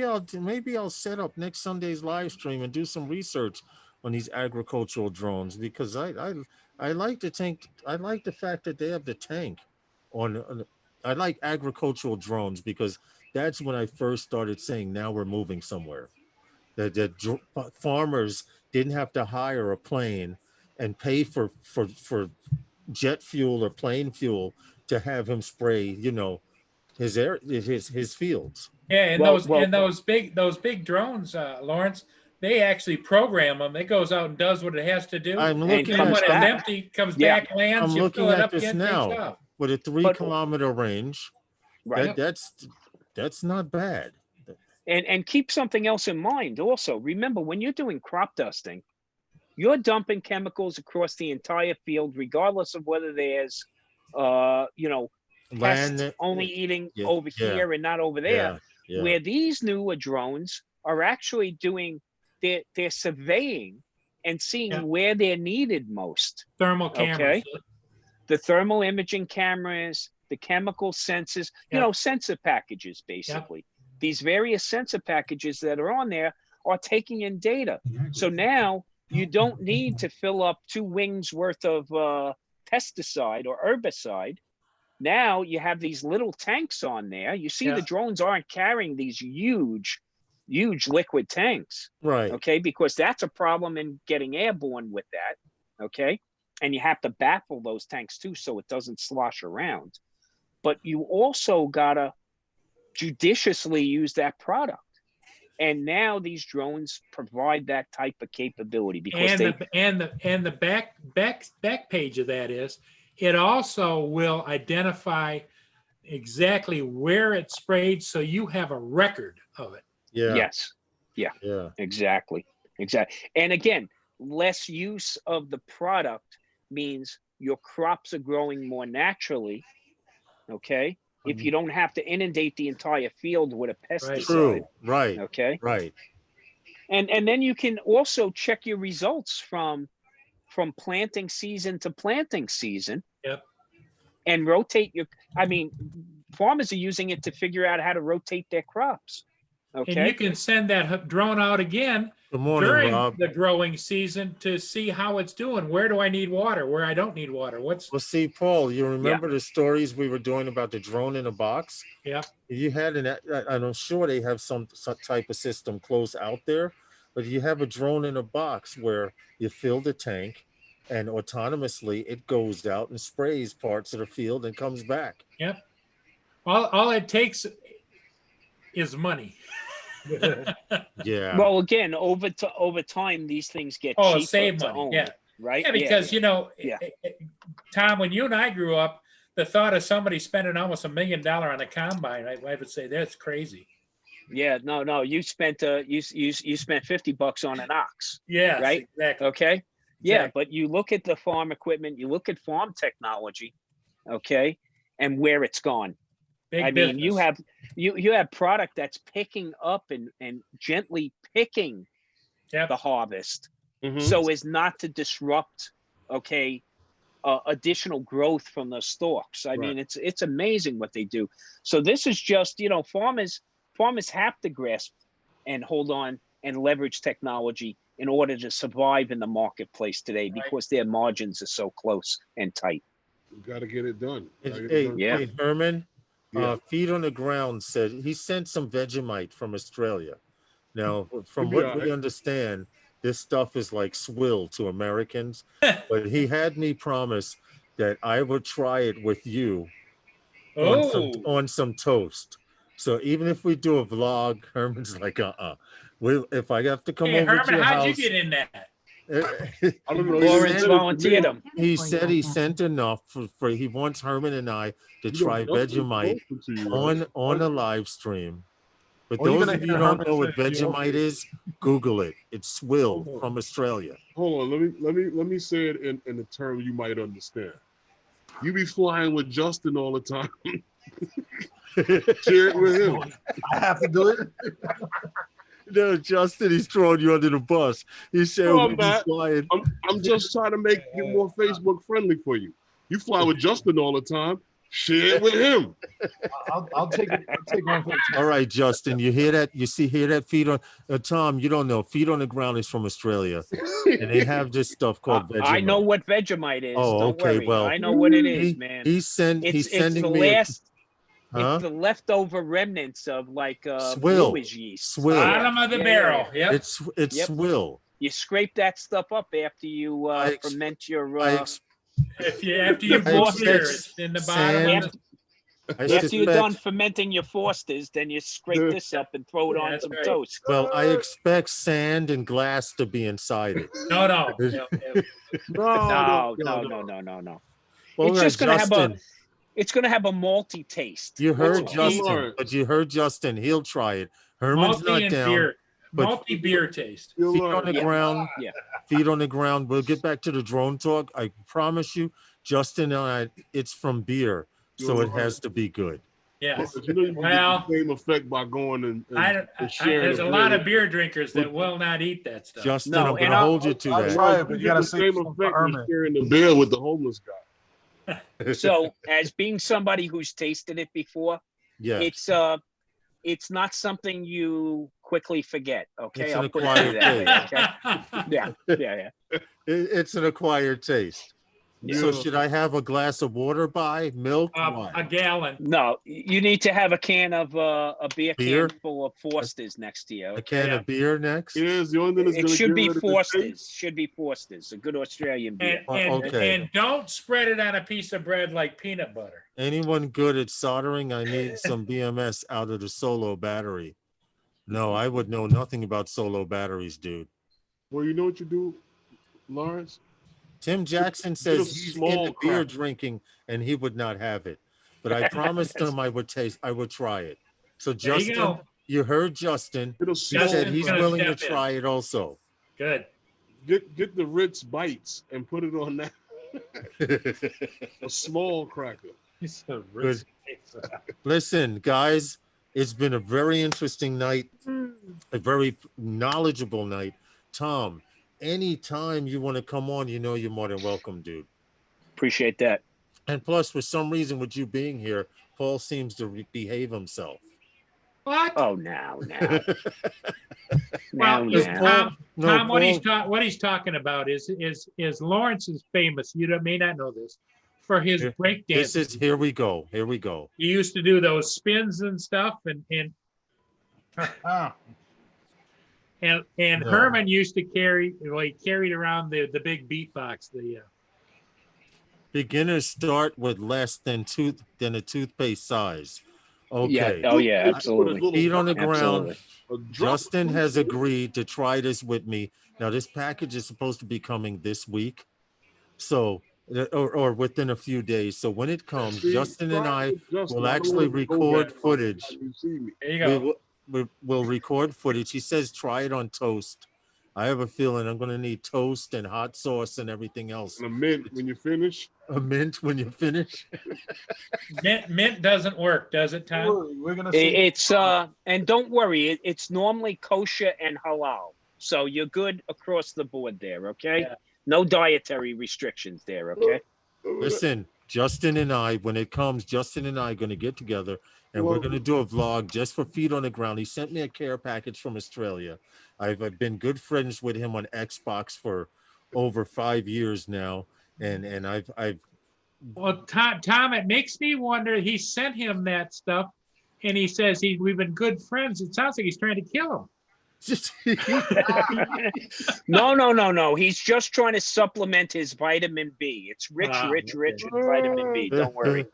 I'll set up next Sunday's live stream and do some research on these agricultural drones, because I like the tank. I like the fact that they have the tank on. I like agricultural drones because that's when I first started saying, now we're moving somewhere. That farmers didn't have to hire a plane and pay for jet fuel or plane fuel to have him spray, his fields. Yeah, and those big drones, Lawrence, they actually program them. It goes out and does what it has to do. I'm looking at when it's empty, comes back, lands. I'm looking at this now with a 3-kilometer range. Right. That's not bad. And keep something else in mind also. Remember, when you're doing crop dusting, you're dumping chemicals across the entire field, regardless of whether there's, pests only eating over here and not over there. Yeah. Where these newer drones are actually doing, they're surveying and seeing where they're needed most. Thermal cameras. Okay? The thermal imaging cameras, the chemical sensors, sensor packages, basically. These various sensor packages that are on there are taking in data. So now you don't need to fill up 2 wings worth of pesticide or herbicide. Now you have these little tanks on there. You see the drones aren't carrying these huge liquid tanks. Right. Okay, because that's a problem in getting airborne with that. Okay. And you have to baffle those tanks too, so it doesn't slosh around. But you also gotta judiciously use that product. And now these drones provide that type of capability because the back page of that is it also will identify exactly where it sprayed, so you have a record of it. Yeah. Yes. Yeah. Yeah. Exactly. And again, less use of the product means your crops are growing more naturally. Okay. If you don't have to inundate the entire field with a pesticide. True. Right. Okay. Right. And then you can also check your results from planting season to planting season. Yep. And rotate farmers are using it to figure out how to rotate their crops. Okay. And you can send that drone out again during the growing season to see how it's doing. Where do I need water? Where I don't need water? Well, see, Paul, you remember the stories we were doing about the drone in a box? Yeah. You had I'm sure they have some type of system close out there, but you have a drone in a box where you fill the tank and autonomously it goes out and sprays parts of the field and comes back. Yep. All it takes is money. Yeah. Well, again, over time, these things get cheaper save to money. own. Yeah. Right. Yeah, because Tom, when you and I grew up, the thought of somebody spending almost $1 million on a combine, I would say that's crazy. Yeah. No. You spent you spent $50 on an ox. Yeah. Right. Exactly. Okay. Exactly. Yeah, but you look at the farm equipment, you look at farm technology, okay, and where it's gone. Big business. you have product that's picking up and gently picking the harvest, so as not to disrupt, additional growth from the stalks. I mean, it's amazing what they do. So this is just, farmers have to grasp and hold on and leverage technology in order to survive in the marketplace today, because their margins are so close and tight. You got to get it done. Hey, Herman, Feet on the Ground said he sent some Vegemite from Australia. Now, from what we understand, this stuff is like swill to Americans, but he had me promise that I would try it with you on some toast. So even if we do a vlog, Herman's like, if I have to come over Herman, to your how'd house, you get in that? I don't know. Lawrence volunteered him. He said he sent enough for he wants Herman and I to try Vegemite on a live stream. But those of you who don't know what Vegemite is, Google it. It's swill from Australia. Hold on, let me say it in a term you might understand. You be flying with Justin all the time. Share it with him. I have to do it. No, Justin, he's throwing you under the bus. He said, I'm just trying to make it more Facebook friendly for you. You fly with Justin all the time. Share it with him. I'll take it. I'll take one for the team. All right, Justin, you hear that? Hear that? Feet on Tom, you don't know. Feet on the Ground is from Australia. And they have this stuff called Vegemite. I know what Vegemite is. Oh, don't okay. worry. Well, I know what it is, man. He's sending me it's the leftover remnants of swill. yeast. Swill. Bottom of the barrel. Yep. It's swill. You scrape that stuff up after you ferment your after you boil beer, it's in the bottom. After you're done fermenting your Fosters, then you scrape this up and throw it on some toast. Well, I expect sand and glass to be inside it. No. No. Well, it's just gonna have a malty taste. You heard Justin, but you heard Justin. He'll try it. Herman's not down. Malty beer taste. Feet on the ground. Yeah. Feet on the ground. We'll get back to the drone talk. I promise you, Justin and I, it's from beer, so it has to be good. Yeah. You get the same effect by going and sharing. There's a lot of beer drinkers that will not eat that stuff. Justin, I'm going to hold you to that. Try it, but you got the to same effect with sharing the beer with the homeless guy. So, as being somebody who's tasted it before, it's not something you quickly forget. Okay, I'll put it that way. Okay? Yeah. It's an acquired taste. Yeah. So should I have a glass of water by milk? A gallon. No, you need to have a can of a beer can full of Fosters next to you. A can of beer next? Yes, the only thing it should be Fosters. Should be Fosters, a good Australian beer. And don't spread it on a piece of bread like peanut butter. Anyone good at soldering? I need some BMS out of the Solo battery. No, I would know nothing about solo batteries, dude. Well, you know what you do, Lawrence? Tim Jackson Get a says he's small into beer cracker. drinking and he would not have it. But I promised him I would try it. So There you Justin, go. you heard Justin. Get a He small said Justin's he's gonna willing to step in. try it also. Good. Get the Ritz bites and put it on that. A small cracker. He said, Good. Listen, guys, it's been a very interesting night, a very knowledgeable night. Tom, anytime you want to come on, you know you're more than welcome, dude. Appreciate that. And plus, for some reason, with you being here, Paul seems to behave himself. What? Oh, now. Well, now. Tom, what he's talking about is Lawrence is famous. You may not know this for his breakdance. Here we go. He used to do those spins and stuff, and No. Herman used to carried around the big beatbox. Beginners start with less than a toothpaste size. Okay. Yeah. Oh yeah, absolutely. Feet on the ground. Absolutely. Justin has agreed to try this with me. Now, this package is supposed to be coming this week, so or within a few days. So when it comes, Justin and I will actually record footage. There you go. We'll record footage. He says try it on toast. I have a feeling I'm going to need toast and hot sauce and everything else. And a mint when you finish. A mint when you finish. mint doesn't work, does it, Tom? We're gonna see. It's and don't worry, it's normally kosher and halal, so you're good across the board there. Okay, Yeah. No dietary restrictions there. Okay. Listen, Justin and I, when it comes, Justin and I are going to get together and we're going to do a vlog just for Feet on the Ground. He sent me a care package from Australia. I've been good friends with him on Xbox for over 5 years now. And I've Well, Tom, it makes me wonder. He sent him that stuff, and he says we've been good friends. It sounds like he's trying to kill him. No. He's just trying to supplement his vitamin B. It's rich in vitamin B. Don't worry.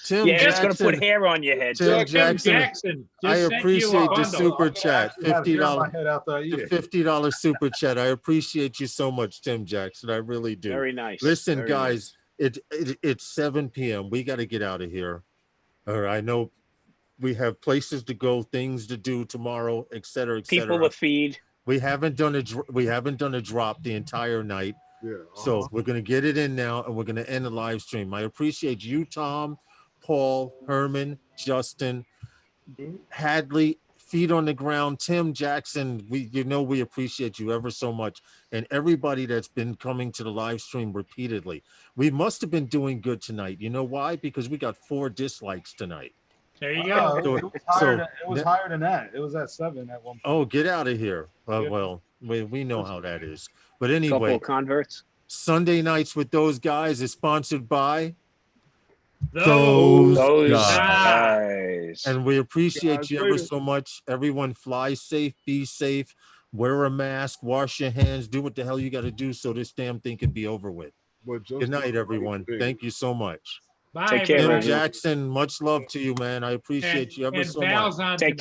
Tim it's going to put hair on your head. Tim Jackson, I appreciate the super chat. $50 super chat. I appreciate you so much, Tim Jackson. I really do. Very nice. Listen, Very guys, nice. it's 7 p.m. We got to get out of here. All right, I know we have places to go, things to do tomorrow, et cetera, et cetera. People to feed. We haven't done a drop the entire night. Yeah. So we're going to get it in now, and we're going to end the live stream. I appreciate you, Tom, Paul, Herman, Justin, Hadley, Feet on the Ground, Tim Jackson. We appreciate you ever so much, and everybody that's been coming to the live stream repeatedly. We must have been doing good tonight. You know why? Because we got 4 dislikes tonight. There you go. It was higher than that. It was at 7 at one point. Oh, get out of here. Well, we know how that is. But anyway, couple of converts. Sunday Nights with Those Guys is sponsored by Those guys. And we appreciate you ever so much. Everyone, fly safe, be safe, wear a mask, wash your hands, do what the hell you got to do so this damn thing can be over with. Good night, everyone. Thank you so much. Bye, Take care, Tim Jackson, much love to you, man. I appreciate you ever so much. Take